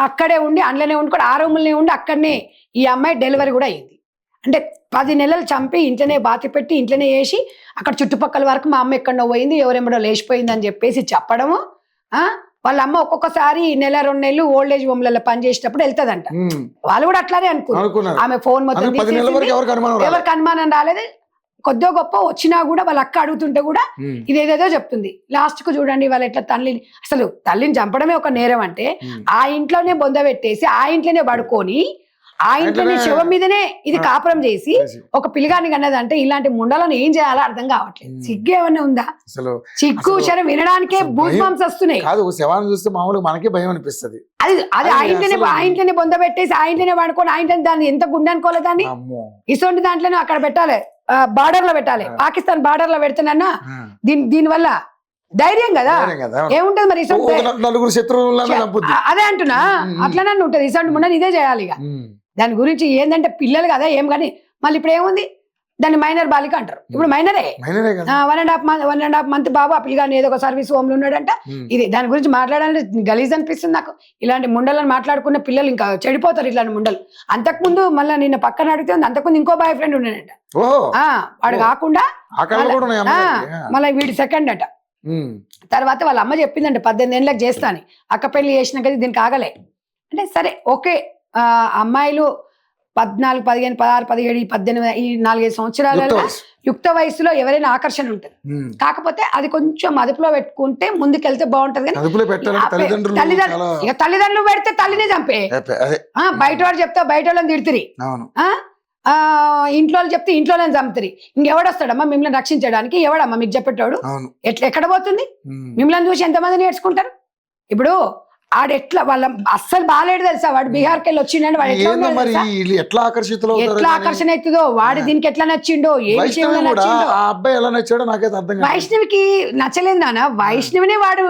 అక్కడే ఉండి అందులోనే ఉండి కూడా ఆ రూమ్లోనే ఉండి అక్కడనే ఈ అమ్మాయి డెలివరీ కూడా అయింది. అంటే 10 నెలలు చంపి ఇంట్లోనే బాతి పెట్టి ఇంట్లోనే వేసి అక్కడ చుట్టుపక్కల వరకు మా అమ్మ ఎక్కడో పోయింది, ఎవరెమ్మడో లేచిపోయింది అని చెప్పేసి చెప్పడము. వాళ్ళ అమ్మ ఒక్కొక్కసారి 1-2 నెలలు ఓల్డ్ ఏజ్ హోమ్లలో పనిచేసేటప్పుడు వెళ్తుందంట. వాళ్ళు కూడా అట్లానే అనుకున్నారు. ఆమె ఫోన్ మొత్తం ఎవరికి అనుమానం రాలేదు. కొద్దిగా గొప్ప వచ్చినా కూడా వాళ్ళ అక్క అడుగుతుంటే కూడా ఇదేదేదో చెప్తుంది. లాస్ట్ కు చూడండి వాళ్ళు ఎట్లా తల్లిని చంపడమే ఒక నేరం అంటే, ఆ ఇంట్లోనే బొంద పెట్టేసి ఆ ఇంట్లోనే పడుకొని ఆ ఇంట్లోనే శవం మీదనే ఇది కాపురం చేసి ఒక పిల్లగాని కన్నదంటే, ఇలాంటి ముండలను ఏం చేయాలో అర్థం కావట్లేదు. సిగ్గు ఏమన్నా ఉందా? సిగ్గు శరం వినడానికే బూస్ బంప్స్ వస్తున్నాయి. చూస్తే మామూలుగా మనకే భయం అనిపిస్తుంది. అది ఆ ఇంట్లోనే బొంద పెట్టేసి ఆ ఇంట్లోనే పడుకొని ఆ ఇంట్లోనే దాన్ని ఎంత గుండె అనుకోలేదు దాన్ని. ఇటువంటి దాంట్లోనే అక్కడ పెట్టాలి, బార్డర్ లో పెట్టాలి. పాకిస్తాన్ బార్డర్ లో పెడతానన్నా దీని వల్ల ధైర్యం కదా ఏముంటది మరి. అదే అంటున్నా, అట్లనే ఉంటది. ఇసంటి ముండని ఇదే చేయాలి. ఇక దాని గురించి ఏంటంటే పిల్లలు కదా ఏం కానీ, మళ్ళీ ఇప్పుడు ఏముంది దాన్ని మైనర్ బాలిక అంటారు. ఇప్పుడు మైనరే 1.5 మంత్ బాబు ఆ పిల్లగాని ఏదో ఒక సర్వీస్ హోమ్ లో ఉన్నాడంట. ఇది దాని గురించి మాట్లాడాలంటే గలీజ్ అనిపిస్తుంది నాకు. ఇలాంటి ముండలను మాట్లాడుకున్న పిల్లలు ఇంకా చెడిపోతారు. ఇట్లాంటి ముండలు అంతకుముందు మళ్ళీ నిన్న పక్కన అడిగితే అంతకుముందు ఇంకో బాయ్ ఫ్రెండ్ ఉన్నాడంట. వాడు కాకుండా మళ్ళీ వీడి సెకండ్ అట. తర్వాత వాళ్ళ అమ్మ చెప్పిందంట 18 ఏళ్ళకి చేస్తా అని. అక్క పెళ్లి చేసినాక దీనికి ఆగలే అంటే సరే ఓకే. అమ్మాయిలు 14, 15, 16, 17, 18 ఈ 4-5 సంవత్సరాలలో యుక్త వయసులో ఎవరైనా ఆకర్షణ ఉంటుంది. కాకపోతే అది కొంచెం అదుపులో పెట్టుకుంటే ముందుకెళ్తే బాగుంటది. కానీ తల్లిదండ్రులు పెడితే తల్లినే చంపే, బయట వాడు చెప్తే బయట వాళ్ళని తిడుతురి, ఇంట్లో చెప్తే ఇంట్లోనే చంపుతారు. ఇంకెవడొస్తాడమ్మా మిమ్మల్ని రక్షించడానికి? ఎవడమ్మా మీకు చెప్పేటోడు? ఎక్కడ పోతుంది? మిమ్మల్ని చూసి ఎంతమంది నేర్చుకుంటారు? ఇప్పుడు ఆడెట్లా వాళ్ళ అస్సలు బాగాలేడు తెలుసా, వాడు బీహార్కి వెళ్ళి వచ్చిండీ, వాడు ఎట్లా ఆకర్షణ అవుతుందో, వాడు దీనికి ఎట్లా నచ్చిండో, ఏ విషయంలో నచ్చిండో. వైష్ణవికి నచ్చలేదు నాన్న, వైష్ణవిని వాడు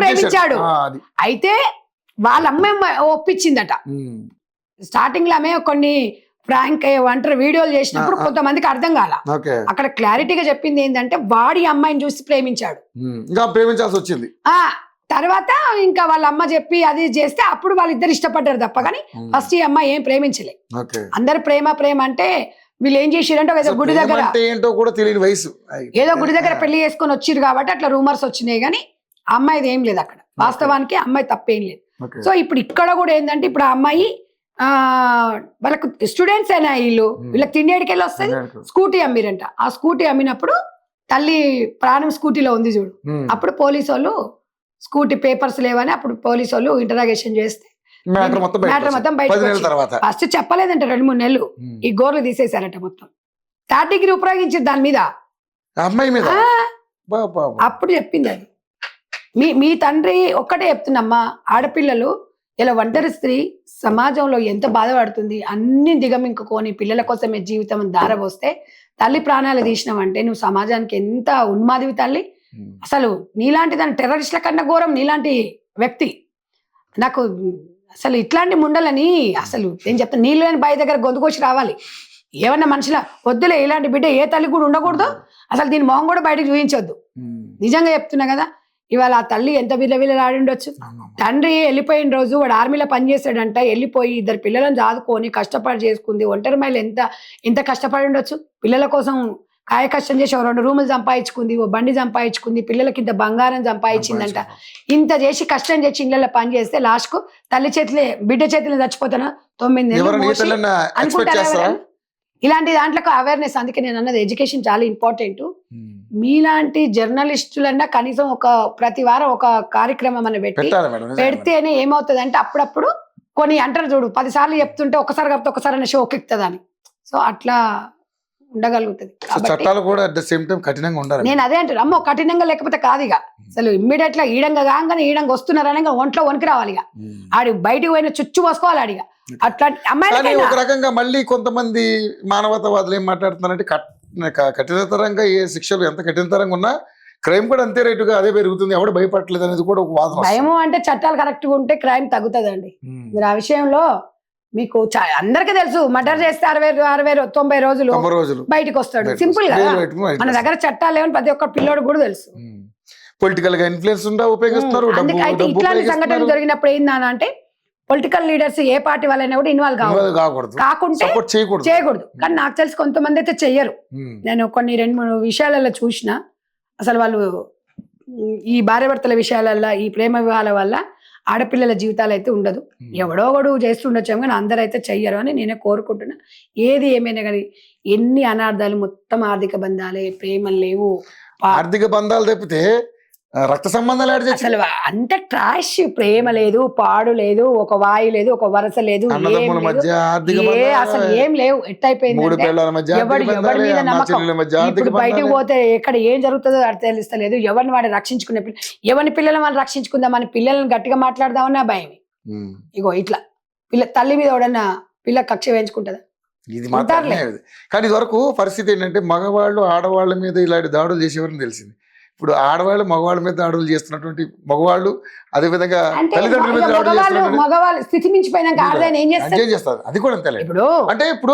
ప్రేమించాడు. అయితే వాళ్ళ అమ్మ ఒప్పించిందట. స్టార్టింగ్ లో ఆమె కొన్ని ఫ్రాంక్ ఒంటరి వీడియోలు చేసినప్పుడు కొంతమందికి అర్థం కాల. అక్కడ క్లారిటీగా చెప్పింది ఏంటంటే వాడి అమ్మాయిని చూసి ప్రేమించాడు, ప్రేమించాల్సి వచ్చింది. తర్వాత ఇంకా వాళ్ళ అమ్మ చెప్పి అది చేస్తే అప్పుడు వాళ్ళిద్దరు ఇష్టపడ్డారు తప్ప, కానీ ఫస్ట్ ఈ అమ్మాయి ఏం ప్రేమించలే. అందరు ప్రేమ అంటే వీళ్ళు ఏం చేసిరంటే ఏదో గుడి దగ్గర ఏదో గుడి దగ్గర పెళ్లి చేసుకొని వచ్చిరు కాబట్టి అట్లా రూమర్స్ వచ్చినాయి. కానీ అమ్మాయిది ఏం లేదు అక్కడ, వాస్తవానికి అమ్మాయి తప్పేం లేదు. సో ఇప్పుడు ఇక్కడ కూడా ఏంటంటే ఇప్పుడు ఆ అమ్మాయి వాళ్ళకు స్టూడెంట్స్ అయినా వీళ్ళకి తిండేడికి వెళ్ళి వస్తుంది. స్కూటీ అమ్మిరంట. ఆ స్కూటీ అమ్మినప్పుడు తల్లి ప్రాణం స్కూటీలో ఉంది చూడు. అప్పుడు పోలీసు వాళ్ళు స్కూటీ పేపర్స్ లేవని అప్పుడు పోలీసు వాళ్ళు ఇంటరాగేషన్ చేస్తే మ్యాటర్ మొత్తం బయట ఫస్ట్ చెప్పలేదంట. 2-3 నెలలు ఈ గోర్లు తీసేశారట మొత్తం. 3rd డిగ్రీ ఉపయోగించింది దాని మీద, అమ్మాయి మీద. అప్పుడు చెప్పింది అది. మీ తండ్రి ఒక్కటే చెప్తున్నమ్మా, ఆడపిల్లలు ఇలా ఒంటరి స్త్రీ సమాజంలో ఎంత బాధపడుతుంది, అన్ని దిగమింకుకొని పిల్లల కోసమే జీవితం దారబోస్తే తల్లి ప్రాణాలు తీసినావంటే నువ్వు సమాజానికి ఎంత ఉన్మాదివి తల్లి. అసలు నీలాంటి దాని టెర్రరిస్ట్ల కన్నా ఘోరం నీలాంటి వ్యక్తి. నాకు అసలు ఇట్లాంటి ముండలని అసలు నేను చెప్తాను, నీళ్ళు లేని బావి దగ్గర గొంతుకొచ్చి రావాలి. ఏమన్నా మనుషుల వద్దులే, ఇలాంటి బిడ్డ ఏ తల్లి కూడా ఉండకూడదు. అసలు దీని మొహం కూడా బయటకు చూపించొద్దు. నిజంగా చెప్తున్నా కదా. ఇవాళ ఆ తల్లి ఎంత విలవిలలాడిండొచ్చు. తండ్రి వెళ్ళిపోయిన రోజు వాడు ఆర్మీలో పనిచేసాడంట, వెళ్ళిపోయి 2 పిల్లలను చదువుకొని కష్టపడి చేసుకుంది. ఒంటరి మహిళ ఎంత కష్టపడి ఉండొచ్చు. పిల్లల కోసం కాయ కష్టం చేసి 2 రూములు సంపాదించుకుంది, ఓ బండి సంపాదించుకుంది, పిల్లలకి ఇంత బంగారం సంపాదించిందంట. ఇంత చేసి కష్టం చేసి ఇళ్ళలో పని చేస్తే లాస్ట్ కు తల్లి చేతిలో బిడ్డ చేతిలో చచ్చిపోతానా 9 నెలలు మోసి అనుకుంటారా ఎవరైనా? ఇలాంటి దాంట్లో అవేర్నెస్. అందుకే నేను అన్నది ఎడ్యుకేషన్ చాలా ఇంపార్టెంట్. మీలాంటి జర్నలిస్టులన్నా కనీసం ప్రతి వారం ఒక కార్యక్రమం అని పెడితేనే ఏమవుతుంది అంటే అప్పుడప్పుడు కొన్ని అంటారు చూడు, 10 సార్లు చెప్తుంటే ఒకసారి కాకపోతే ఒకసారి అన్న షోక్ ఎక్కుతుంది అని. సో అట్లా ఉండగలుగుతుంది. చట్టాలు కూడా అట్ ద సేమ్ టైం కఠినంగా ఉండాలి. నేను అదే అంటాను, అమ్మో కఠినంగా లేకపోతే కాదు ఇక. అసలు ఇమ్మీడియట్ గా ఈడంగా కాగానే ఈడంగా వస్తున్నారనగా ఒంట్లో వనికి రావాలి ఇక. ఆడి బయటికి పోయిన చుచ్చు పోసుకోవాలి ఆడిగా. అట్లా అమ్మాయి ఒక రకంగా మళ్ళీ కొంతమంది మానవతావాదులు ఏం మాట్లాడుతున్నారంటే కఠినతరంగా ఏ శిక్షలు ఎంత కఠినతరంగా ఉన్నా క్రైమ్ కూడా అంతే రేటుగా అదే పెరుగుతుంది, ఎవడు భయపడలేదు అనేది కూడా ఒక వాదన. భయము అంటే చట్టాలు కరెక్ట్ గా ఉంటే క్రైమ్ తగ్గుతుందండి. మీరు ఆ విషయంలో మీకు అందరికీ తెలుసు, మర్డర్ చేస్తే 90 రోజులు బయటకు వస్తాడు సింపుల్ గా. మన దగ్గర చట్టాలు ఏమని ప్రతి ఒక్క పిల్లోడు కూడా తెలుసు. పొలిటికల్ గా ఇన్ఫ్లుయెన్స్ ఉపయోగిస్తున్నారు. అయితే ఇట్లాంటి సంఘటనలు జరిగినప్పుడు ఏందని అంటే పొలిటికల్ లీడర్స్ ఏ పార్టీ వాళ్ళైనా కూడా ఇన్వాల్వ్ కాకూడదు, కాకుంటే చేయకూడదు. కానీ నాకు తెలిసి కొంతమంది అయితే చెయ్యరు. నేను కొన్ని 2-3 విషయాలలో చూసిన, అసలు వాళ్ళు ఈ భార్యాభర్తల విషయాలల్లో ఈ ప్రేమ వివాహాల వల్ల ఆడపిల్లల జీవితాలు అయితే ఉండదు. ఎవడో ఒకడు చేస్తుండొచ్చాము కానీ అందరూ అయితే చెయ్యరు అని నేనే కోరుకుంటున్నా. ఏది ఏమైనా కానీ ఎన్ని అనార్థాలు, మొత్తం ఆర్థిక బంధాలే, ప్రేమలు లేవు. ఆర్థిక బంధాలు తప్పితే రక్త సంబంధాలు అసలు అంత ట్రాష్. ప్రేమ లేదు, పాడు లేదు, ఒక వాయి లేదు, ఒక వరస లేదు, అసలు ఏం లేవు. ఎట్టయిపోయింది ఎవరి మీద నమ్మకం. ఇప్పుడు బయటకు పోతే ఎక్కడ ఏం జరుగుతుందో తెలుస్తలేదు. ఎవరిని వాడు రక్షించుకునే ఎవరిని పిల్లలు మనం రక్షించుకుందామని పిల్లల్ని గట్టిగా మాట్లాడదామన్నా భయం. ఇగో ఇట్లా తల్లి మీద ఎవడన్నా పిల్ల కక్ష వేయించుకుంటుందా? ఇది మాత్రమే. కానీ ఇది వరకు పరిస్థితి ఏంటంటే మగవాళ్ళు ఆడవాళ్ళ మీద ఇలాంటి దాడులు చేసేవారని తెలిసింది. ఇప్పుడు ఆడవాళ్ళు మగవాళ్ళ మీద దాడులు చేస్తున్నటువంటి మగవాళ్ళు, అదే విధంగా తల్లిదండ్రుల మీద దాడులు చేస్తున్నారు. మగవాళ్ళు స్థితి మించిపోయినాక ఆడదాన్ని ఏం చేస్తారు అది కూడా అంతే. ఇప్పుడు అంటే ఇప్పుడు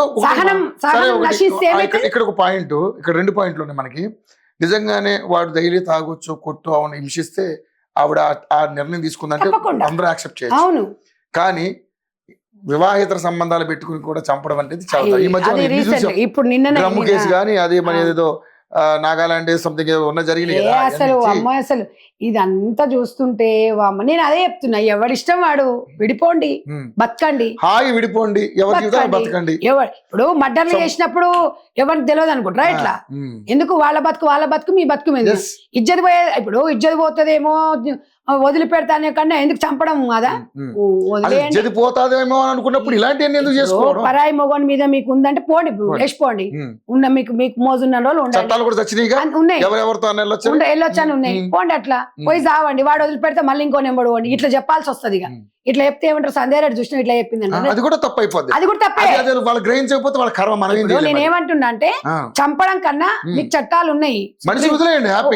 ఇక్కడ ఒక పాయింట్, ఇక్కడ 2 పాయింట్లు ఉన్నాయి మనకి. నిజంగానే వాడు డైలీ తాగొచ్చు, కొట్టు అవును హింసిస్తే ఆవిడ ఆ నిర్ణయం తీసుకుందంటే అందరూ యాక్సెప్ట్ చేయొచ్చు. కానీ వివాహేతర సంబంధాలు పెట్టుకుని కూడా చంపడం అనేది చాలా ఈ మధ్య ఇప్పుడు నిన్న కేసు కానీ అదే మన ఏదో నాగాలాండ్ సంథింగ్ ఉన్న జరిగినాయి. అసలు అమ్మాయి అసలు ఇదంతా చూస్తుంటే నేను అదే చెప్తున్నా, ఎవడిష్టం వాడు విడిపోండి, బతకండి, హాయి విడిపోండి, ఎవరి బతకండి. ఇప్పుడు మర్డర్లు చేసినప్పుడు ఎవరికి తెలియదు అనుకుంటారా? ఇట్లా ఎందుకు వాళ్ళ బతుకు మీ బతుకు మీద ఇజ్జత్ పోయే. ఇప్పుడు ఇజ్జత్ పోతుందేమో వదిలిపెడతానే కన్నా ఎందుకు చంపడం కదా, పోతాదేమో అనుకున్నప్పుడు ఇలాంటి పరాయి మొగన్ మీద మీకు ఉందంటే పోండి, వేసిపోండి. ఉన్న మీకు మోజున్న రోజులు వెళ్ళొచ్చాను ఉన్నాయి, పోండి. అట్లా పోయి చావండి. వాడు వదిలిపెడితే మళ్ళీ ఇంకో నెంబడు పోండి. ఇట్లా చెప్పాల్సి వస్తుంది. ఇక ఇట్లా చెప్తే ఏమంటారు, సంధ్య రెడ్డి చూసిన ఇట్లా చెప్పిందంటే అది కూడా తప్పు అయిపోద్ది. అది కూడా తప్పే. వాళ్ళు గ్రహించకపోతే వాళ్ళ కర్మ. నేను ఏమంటున్నా అంటే చంపడం కన్నా మీకు చట్టాలు ఉన్నాయి,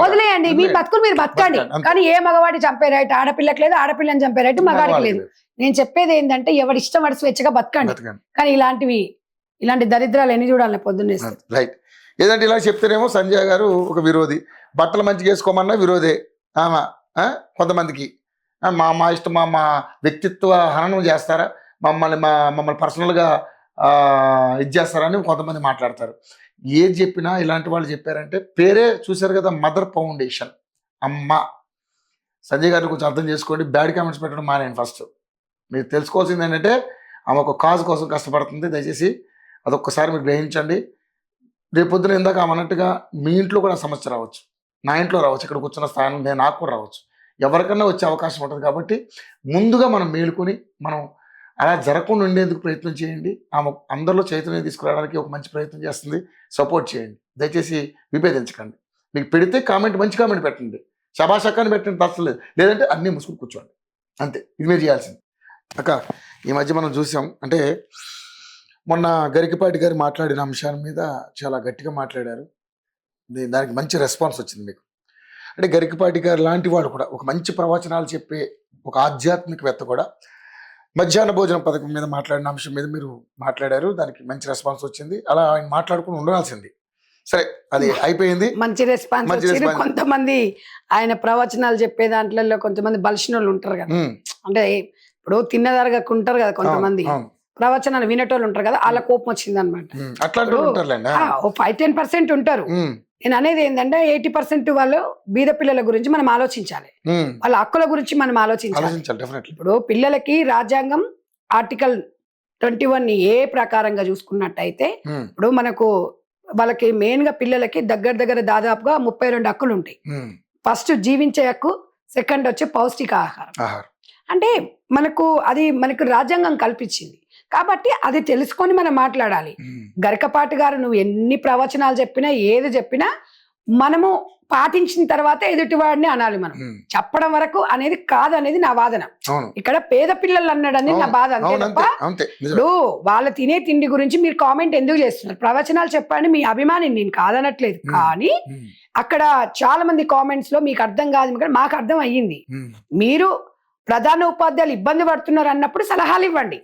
వదిలేయండి. మీ బతుకులు మీరు బతకండి. కానీ ఏ మగవాడి చంపే రైట్ ఆడపిల్లకి లేదు, ఆడపిల్లని చంపే రైట్ మగాడికి లేదు. నేను చెప్పేది ఏంటంటే ఎవరి ఇష్టం వాడి స్వేచ్ఛగా బతకండి. కానీ ఇలాంటి దరిద్రాలు ఎన్ని చూడాలి పొద్దున్నే. రైట్. ఏదంటే ఇలా చెప్తేనేమో సంజయ్ గారు ఒక విరోధి, బట్టలు మంచిగా వేసుకోమన్నా విరోధే ఆమె. కొంతమందికి మా ఇష్టం, మా వ్యక్తిత్వ హననం చేస్తారా, మమ్మల్ని పర్సనల్గా ఇది చేస్తారని కొంతమంది మాట్లాడతారు. ఏది చెప్పినా ఇలాంటి వాళ్ళు చెప్పారంటే పేరే చూశారు కదా, మదర్ ఫౌండేషన్ అమ్మ. సంజయ్ గారిని కొంచెం అర్థం చేసుకోండి, బ్యాడ్ కామెంట్స్ పెట్టడం మానేయండి. ఫస్ట్ మీరు తెలుసుకోవాల్సింది ఏంటంటే ఆమె ఒక కాజ్ కోసం కష్టపడుతుంది. దయచేసి అదొక్కసారి మీరు గ్రహించండి. రేపొద్దున ఇందాక ఆమె అన్నట్టుగా మీ ఇంట్లో కూడా సమస్య రావచ్చు, నా ఇంట్లో రావచ్చు, ఇక్కడ కూర్చున్న స్థానం నాకు కూడా రావచ్చు, ఎవరికన్నా వచ్చే అవకాశం ఉంటుంది. కాబట్టి ముందుగా మనం మేలుకొని మనం అలా జరగకుండా ఉండేందుకు ప్రయత్నం చేయండి. ఆమె అందరిలో చైతన్యం తీసుకురావడానికి ఒక మంచి ప్రయత్నం చేస్తుంది, సపోర్ట్ చేయండి. దయచేసి విభేదించకండి. మీకు పెడితే మంచి కామెంట్ పెట్టండి, శభాషకాన్ని పెట్టండి, తప్పలేదు. లేదంటే అన్నీ ముసుగులు కూర్చోండి, అంతే. ఇది మీరు చేయాల్సింది. అక్క ఈ మధ్య మనం చూసాం, అంటే మొన్న గరికపాటి గారు మాట్లాడిన అంశాల మీద చాలా గట్టిగా మాట్లాడారు. దానికి మంచి రెస్పాన్స్ వచ్చింది మీకు. అంటే గరికపాటి గారు లాంటి వాడు కూడా ఒక మంచి ప్రవచనాలు చెప్పే ఒక ఆధ్యాత్మికవేత్త కూడా మధ్యాహ్న భోజన పథకం మీద మాట్లాడిన అంశం మీద మీరు మాట్లాడారు. దానికి మంచి రెస్పాన్స్ వచ్చింది. అలా ఆయన మాట్లాడుకుని ఉండాల్సింది. సరే అది అయిపోయింది. మంచి రెస్పాన్స్ మంచి వచ్చింది. response. కొంతమంది ఆయన ప్రవచనాలు చెప్పే దాంట్లో కొంతమంది బలిసిన వాళ్ళు ఉంటారు కదా, ఉమ్, అంటే ఇప్పుడు తిన్నదరగకు ఉంటారు కదా కొంతమంది, అవును. ప్రవచనాలు వినేటోళ్ళు ఉంటారు కదా, వాళ్ళ కోపం వచ్చింది అనమాట. అట్లాంటి వాళ్ళు ఉంటారులేండి. 5-10% ఉంటారు. నేను అనేది ఏంటంటే 80% వాళ్ళు బీద పిల్లల గురించి మనం ఆలోచించాలి, వాళ్ళ హక్కుల గురించి మనం ఆలోచించాలి. ఆలోచించాలి డెఫినెట్లీ. ఇప్పుడు పిల్లలకి రాజ్యాంగం ఆర్టికల్ 21 ఏ ప్రకారంగా చూసుకున్నట్టయితే ఇప్పుడు మనకు వాళ్ళకి మెయిన్ గా పిల్లలకి దగ్గర దాదాపుగా 32 హక్కులు ఉంటాయి. ఫస్ట్ జీవించే హక్కు, సెకండ్ వచ్చి పౌష్టిక ఆహారం. అంటే మనకు రాజ్యాంగం కల్పించింది కాబట్టి అది తెలుసుకొని మనం మాట్లాడాలి. గరికపాటి గారు నువ్వు ఎన్ని ప్రవచనాలు చెప్పినా ఏది చెప్పినా మనము పాటించిన తర్వాత ఎదుటివాడిని అనాలి. మనం చెప్పడం వరకు అనేది కాదు అనేది నా వాదన. ఇక్కడ పేద పిల్లలు అన్నాడని నా బాధ. అంతే తప్ప ఇప్పుడు వాళ్ళు తినే తిండి గురించి మీరు కామెంట్ ఎందుకు చేస్తున్నారు? ప్రవచనాలు చెప్పండి, మీ అభిమాని, నేను కాదనట్లేదు. కానీ అక్కడ చాలా మంది కామెంట్స్ లో మీకు అర్థం కాదు, మాకు అర్థం అయ్యింది. మీరు ప్రధాన ఉపాధ్యాయులు ఇబ్బంది పడుతున్నారు అన్నప్పుడు సలహాలు ఇవ్వండి,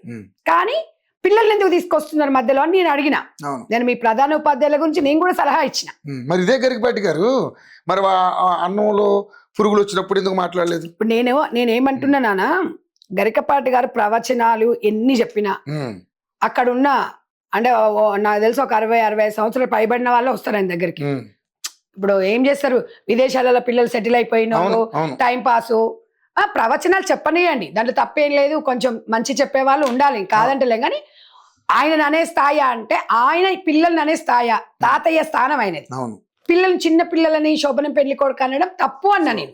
కానీ పిల్లల్ని ఎందుకు తీసుకొస్తున్నారు మధ్యలో అని నేను అడిగిన. నేను మీ ప్రధాన ఉపాధ్యాయుల గురించి నేను కూడా సలహా ఇచ్చిన. మరి ఇదే గరికపాటి గారు మరి అన్నంలో పురుగులు వచ్చినప్పుడు ఎందుకు మాట్లాడలేదు? ఇప్పుడు నేనేమంటున్నా నాన్న, గరికపాటి గారు ప్రవచనాలు ఎన్ని చెప్పినా అక్కడున్న అంటే నాకు తెలిసి ఒక 60-65 సంవత్సరాలు పైబడిన వాళ్ళు వస్తారు ఆయన దగ్గరికి. ఇప్పుడు ఏం చేస్తారు, విదేశాలలో పిల్లలు సెటిల్ అయిపోయిన టైం పాసు ప్రవచనాలు చెప్పనియండి, దాంట్లో తప్పేం లేదు. కొంచెం మంచి చెప్పే వాళ్ళు ఉండాలి, కాదంటలే. కానీ ఆయన అనే స్థాయి అంటే ఆయన పిల్లల్ని అనే స్థాయి, తాతయ్య స్థానం ఆయనది. పిల్లల్ని, చిన్న పిల్లలని శోభనం పెళ్లి కొడుకు అనడం తప్పు అన్నా నేను.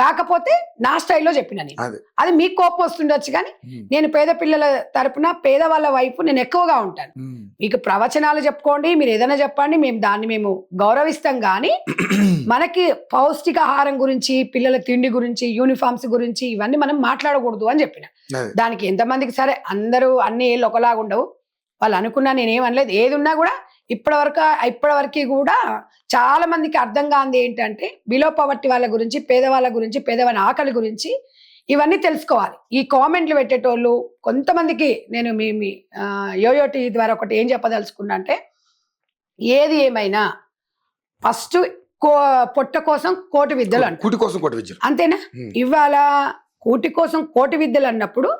కాకపోతే నా స్టైల్లో చెప్పిన నేను. అది మీకు కోపం వస్తుండొచ్చు, కానీ నేను పేద పిల్లల తరపున పేదవాళ్ళ వైపు నేను ఎక్కువగా ఉంటాను. మీకు ప్రవచనాలు చెప్పుకోండి, మీరు ఏదైనా చెప్పండి, మేము గౌరవిస్తాం. కానీ మనకి పౌష్టికాహారం గురించి, పిల్లల తిండి గురించి, యూనిఫామ్స్ గురించి ఇవన్నీ మనం మాట్లాడకూడదు అని చెప్పిన. దానికి ఎంతమందికి సరే అందరూ అన్ని ఏళ్ళు ఒకలాగా ఉండవు, వాళ్ళు అనుకున్నా నేనేమనలేదు. ఏది ఉన్నా కూడా ఇప్పటివరకు కూడా చాలా మందికి అర్థం కాంది ఏంటంటే బిలో పవర్టీ వాళ్ళ గురించి, పేదవాళ్ళ గురించి, పేదవాళ్ళ ఆకలి గురించి ఇవన్నీ తెలుసుకోవాలి. ఈ కామెంట్లు పెట్టేటోళ్ళు కొంతమందికి నేను మీ యోయోటి ద్వారా ఒకటి ఏం చెప్పదలుచుకున్నా అంటే, ఏది ఏమైనా ఫస్ట్ పొట్ట కోసం కోటి విద్యలు అంటారు, అంతేనా? ఇవాళ కూటి కోసం కోటి విద్యలు అన్నప్పుడు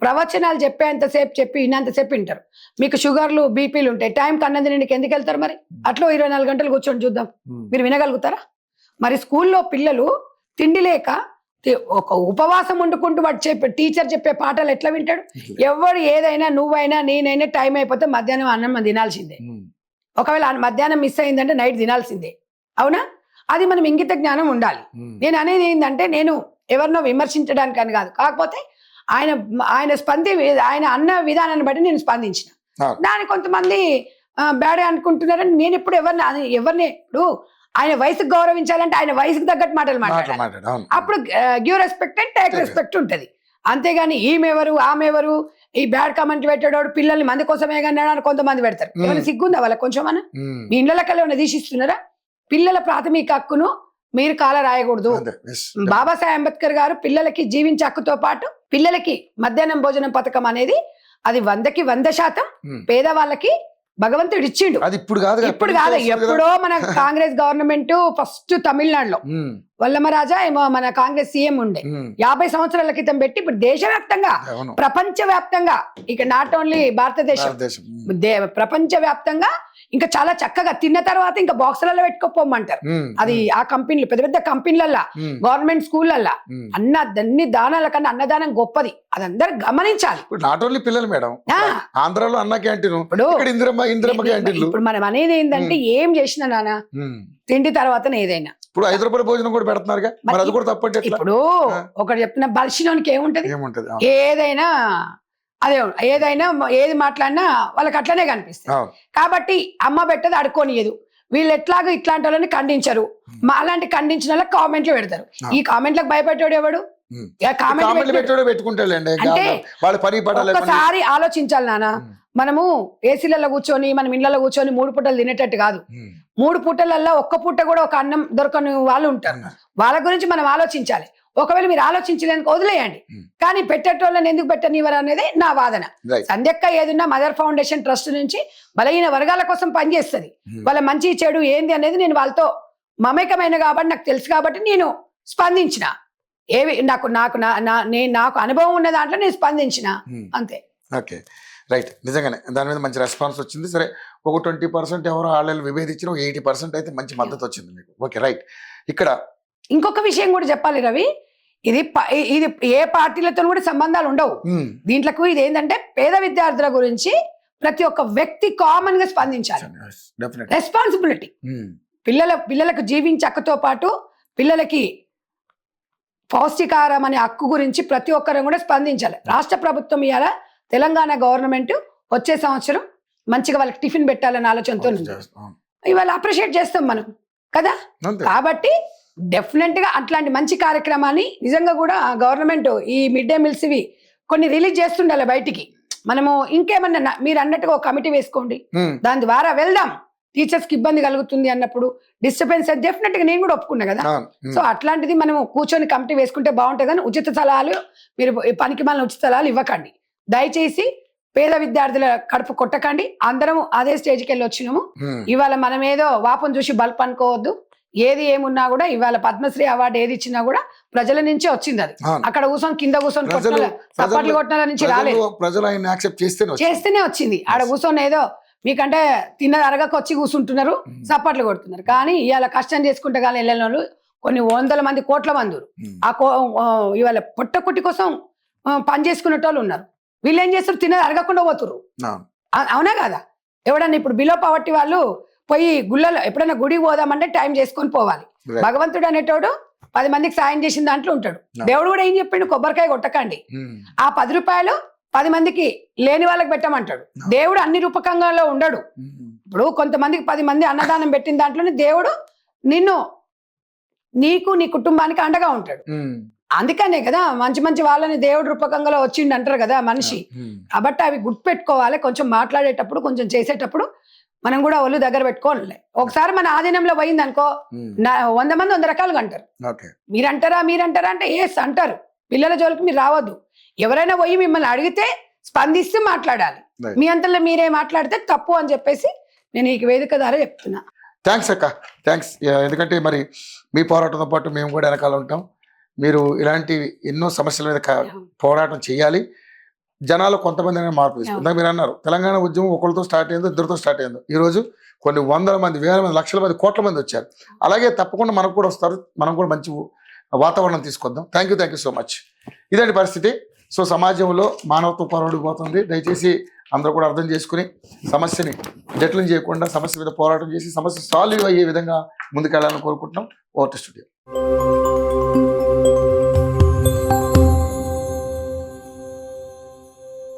ప్రవచనాలు చెప్పేంతసేపు చెప్పి ఇన్నంతసేపు వింటారు. మీకు షుగర్లు, బీపీలు ఉంటాయి, టైం కన్నది నీకు ఎందుకు వెళ్తారు? మరి అట్లా 24 గంటలు కూర్చొని చూద్దాం, మీరు వినగలుగుతారా? మరి స్కూల్లో పిల్లలు తిండి లేక ఒక ఉపవాసం వండుకుంటూ వాడు టీచర్ చెప్పే పాటలు ఎట్లా వింటాడు? ఎవరు ఏదైనా, నువ్వైనా నేనైనా టైం అయిపోతే మధ్యాహ్నం అన్నం తినాల్సిందే. ఒకవేళ మధ్యాహ్నం మిస్ అయిందంటే నైట్ తినాల్సిందే, అవునా? అది మనం ఇంగిత జ్ఞానం ఉండాలి. నేను అనేది ఏంటంటే, నేను ఎవరినో విమర్శించడానికి అని కాదు, కాకపోతే ఆయన అన్న విధానాన్ని బట్టి నేను స్పందించిన. దాన్ని కొంతమంది బ్యాడ్ అనుకుంటున్నారని నేను ఇప్పుడు ఎవరిని ఇప్పుడు ఆయన వయసుకు గౌరవించాలంటే ఆయన వయసుకు తగ్గట్టు మాటలు మాట్లాడాలి. అప్పుడు give respect and take respect ఉంటది. అంతేగాని ఈమెవరు, ఆమెవరు, ఈ బ్యాడ్ కామెంట్ పెట్టేవాడు పిల్లల్ని మంది కోసమే కన్నాడు కొంతమంది పెడతారు. ఏమైనా సిగ్గుందా వాళ్ళకి కొంచెం? మీ ఇళ్ళకల్లా ఏమైనా తీసిస్తున్నారా? పిల్లల ప్రాథమిక హక్కును మీరు కాల రాయకూడదు. బాబాసాహెబ్ అంబేద్కర్ గారు పిల్లలకి జీవించే హక్కుతో పాటు పిల్లలకి మధ్యాహ్నం భోజనం పథకం అనేది అది 100% పేదవాళ్ళకి భగవంతుడు ఇచ్చిండు. అది ఇప్పుడు కాదు, ఎప్పుడో మన కాంగ్రెస్ గవర్నమెంట్ ఫస్ట్ తమిళనాడులో వల్లమరాజా ఏమో మన కాంగ్రెస్ సీఎం ఉండే 50 సంవత్సరాల క్రితం పెట్టి ఇప్పుడు దేశవ్యాప్తంగా, ప్రపంచ వ్యాప్తంగా, ఇక నాట్ ఓన్లీ భారతదేశం, ప్రపంచ వ్యాప్తంగా ఇంకా చాలా చక్కగా తిన్న తర్వాత ఇంకా బాక్సులలో పెట్టుకోపోమంటారు. అది ఆ కంపెనీలు, పెద్ద పెద్ద కంపెనీలల్లా, గవర్నమెంట్ స్కూళ్ళల్లా అన్ని దానాల కన్నా అన్నదానం గొప్పది, అది అందరు గమనించాలి. నాట్ ఓన్లీ పిల్లలు మేడం, ఆంధ్రాలో అన్న క్యాంటీన్, ఇప్పుడు మనం అనేది ఏంటంటే ఏం చేసినా నాన్న తిండి తర్వాత ఏదైనా ఇప్పుడు 5 రూపాయల భోజనం కూడా పెడుతున్నారు. మరి అది కూడా తప్పంటే ఇప్పుడు ఒకటి చెప్తున్నా, బలిసినోనికి ఏముంటది? ఏదైనా అదే, ఏది మాట్లాడినా వాళ్ళకి అట్లనే కనిపిస్తుంది. కాబట్టి అమ్మ పెట్టదు అడుకోనియదు. వీళ్ళు ఎట్లాగో ఇట్లాంటి వాళ్ళని ఖండించరు, మా అలాంటి ఖండించిన వాళ్ళకి కామెంట్లు పెడతారు. ఈ కామెంట్లకు భయపెట్టాడు ఎవడు? అంటే ఒక్కసారి ఆలోచించాలి నాన్న. మనము ఏసీలలో కూర్చొని, మనం ఇళ్లలో కూర్చొని 3 పూటలు తినేటట్టు కాదు. 3 పూటలల్లో ఒక్క పూట కూడా ఒక అన్నం దొరకని వాళ్ళు ఉంటారు. వాళ్ళ గురించి మనం ఆలోచించాలి. ఒకవేళ మీరు ఆలోచించలేనికి వదిలేయండి. Hmm. కానీ పెట్టేటోళ్ళని ఎందుకు పెట్టనివ్వరు అనేది నా వాదన. రైట్. సంధ్యక్క ఏదున్నా మదర్ ఫౌండేషన్ ట్రస్ట్ నుంచి బలహీన వర్గాల కోసం పనిచేస్తుంది. వాళ్ళ మంచి చెడు ఏంది అనేది నేను వాళ్ళతో మమేకమైన కాబట్టి నాకు తెలుసు కాబట్టి నేను స్పందించిన. ఏవి నాకు నాకు నాకు అనుభవం ఉన్న దాంట్లో నేను స్పందించిన అంతే. Okay right. నిజంగానే దాని మీద మంచి రెస్పాన్స్ వచ్చింది. సరే, ఒక 20% ఎవరో వాళ్ళు విభేదించిన, ఒక 80% అయితే మంచి మద్దతు వచ్చింది మీకు. Okay right. ఇక్కడ ఇంకొక విషయం కూడా చెప్పాలి రవి, ఇది ఇది ఏ పార్టీలతో కూడా సంబంధాలు ఉండవు దీంట్లకు. ఇది ఏంటంటే పేద విద్యార్థుల గురించి ప్రతి ఒక్క వ్యక్తి కామన్ గా స్పందించాలి. రెస్పాన్సిబిలిటీ. పిల్లలకు జీవించక్కతో పాటు పిల్లలకి పౌష్టికాహారం అనే హక్కు గురించి ప్రతి ఒక్కరు కూడా స్పందించాలి. రాష్ట్ర ప్రభుత్వం ఇవాళ తెలంగాణ గవర్నమెంట్ వచ్చే సంవత్సరం మంచిగా వాళ్ళకి టిఫిన్ పెట్టాలనే ఆలోచనతో ఇవాళ అప్రిషియేట్ చేస్తాం మనం కదా. కాబట్టి డెఫినెట్ గా అట్లాంటి మంచి కార్యక్రమాన్ని నిజంగా కూడా గవర్నమెంట్ ఈ మిడ్ డే మీల్స్ ఇవి కొన్ని రిలీజ్ చేస్తుండాలి బయటికి. మనము ఇంకేమన్నా మీరు అన్నట్టుగా ఒక కమిటీ వేసుకోండి, దాని ద్వారా వెళ్దాం. టీచర్స్ కి ఇబ్బంది కలుగుతుంది అన్నప్పుడు డిస్టర్బెన్స్ డెఫినెట్ గా నేను కూడా ఒప్పుకున్నా కదా. సో అట్లాంటిది మనం కూర్చొని కమిటీ వేసుకుంటే బాగుంటుంది. కానీ ఉచిత సలహాలు మీరు పనికి మళ్ళీ ఉచిత సలహాలు ఇవ్వకండి దయచేసి. పేద విద్యార్థుల కడుపు కొట్టకండి. అందరం అదే స్టేజ్కి వెళ్ళి వచ్చినాము. ఇవాళ మనం ఏదో వాపం చూసి బల్ప్ అనుకోవద్దు. ఏది ఏమున్నా కూడా ఇవాళ పద్మశ్రీ అవార్డు ఏది ఇచ్చినా కూడా ప్రజల నుంచే వచ్చింది. అది అక్కడ కూర్చొని కింద కూర్చొని సప్పట్లు కొట్టిన నుంచి రాలేదు, చేస్తేనే వచ్చింది. ఆడ కూర్చొని ఏదో మీకంటే తిన్నది అరగక వచ్చి కూర్చుంటున్నారు, సప్పట్లు కొడుతున్నారు. కానీ ఇవాళ కష్టం చేసుకుంటే కానీ వెళ్ళిన వాళ్ళు కొన్ని 100 మంది, కోట్ల మంది ఇవాళ పొట్టకుట్టి కోసం పని చేసుకునే వాళ్ళు ఉన్నారు. వీళ్ళు ఏం చేస్తారు, తిన్నది అరగకుండా పోతున్నారు. అవునా కదా. ఎవడన్నా ఇప్పుడు బిలో పవర్టీ వాళ్ళు పోయి గుళ్ళలో ఎప్పుడైనా గుడికి పోదామంటే టైం చేసుకొని పోవాలి. భగవంతుడు అనేటోడు 10 మందికి సాయం చేసిన దాంట్లో ఉంటాడు. దేవుడు కూడా ఏం చెప్పిండు, కొబ్బరికాయ కొట్టకండి, ఆ 10 రూపాయలు 10 మందికి లేని వాళ్ళకి పెట్టమంటాడు. దేవుడు అన్ని రూపకంగా ఉండడు. ఇప్పుడు కొంతమందికి 10 మంది అన్నదానం పెట్టిన దాంట్లోనే దేవుడు నీకు నీ కుటుంబానికి అండగా ఉంటాడు. అందుకనే కదా మంచి మంచి వాళ్ళని దేవుడు రూపకంగా వచ్చిండు అంటారు కదా మనిషి. కాబట్టి అవి గుర్తుపెట్టుకోవాలి. కొంచెం మాట్లాడేటప్పుడు, కొంచెం చేసేటప్పుడు మనం కూడా ఒళ్ళు దగ్గర పెట్టుకోవాలి. ఒకసారి మన ఆధీనంలో పోయింది అనుకో, 100 మంది 100 రకాలుగా అంటారు. మీరంటారా అంటే ఎస్ అంటారు. పిల్లల జోలికి మీరు రావద్దు. ఎవరైనా పోయి మిమ్మల్ని అడిగితే స్పందిస్తూ మాట్లాడాలి. మీ అంతలో మీరే మాట్లాడితే తప్పు అని చెప్పేసి నేను ఈ వేదిక ద్వారా చెప్తున్నా. థ్యాంక్స్ అక్క, థ్యాంక్స్. ఎందుకంటే మరి మీ పోరాటంతో పాటు మేము కూడా వెనకాల ఉంటాం. మీరు ఇలాంటి ఎన్నో సమస్యల మీద పోరాటం చేయాలి. జనాలు కొంతమంది మార్పు తీసుకుంటారు. మీరు అన్నారు తెలంగాణ ఉద్యమం ఒకరితో స్టార్ట్ అయిందో, ఇద్దరితో స్టార్ట్ అయిందో, ఈరోజు కొన్ని 100 మంది, 1000 మంది, లక్షల మంది, కోట్ల మంది వచ్చారు. అలాగే తప్పకుండా మనకు కూడా వస్తారు. మనం కూడా మంచి వాతావరణం తీసుకొద్దాం. Thank you so much. ఇదండి పరిస్థితి. సో సమాజంలో మానవత్వం పొరబడిపోతుంది. దయచేసి అందరూ కూడా అర్థం చేసుకుని సమస్యని జట్లం చేయకుండా సమస్య మీద పోరాటం చేసి సమస్య సాల్వ్ అయ్యే విధంగా ముందుకెళ్ళాలని కోరుకుంటున్నాం. Over to studio.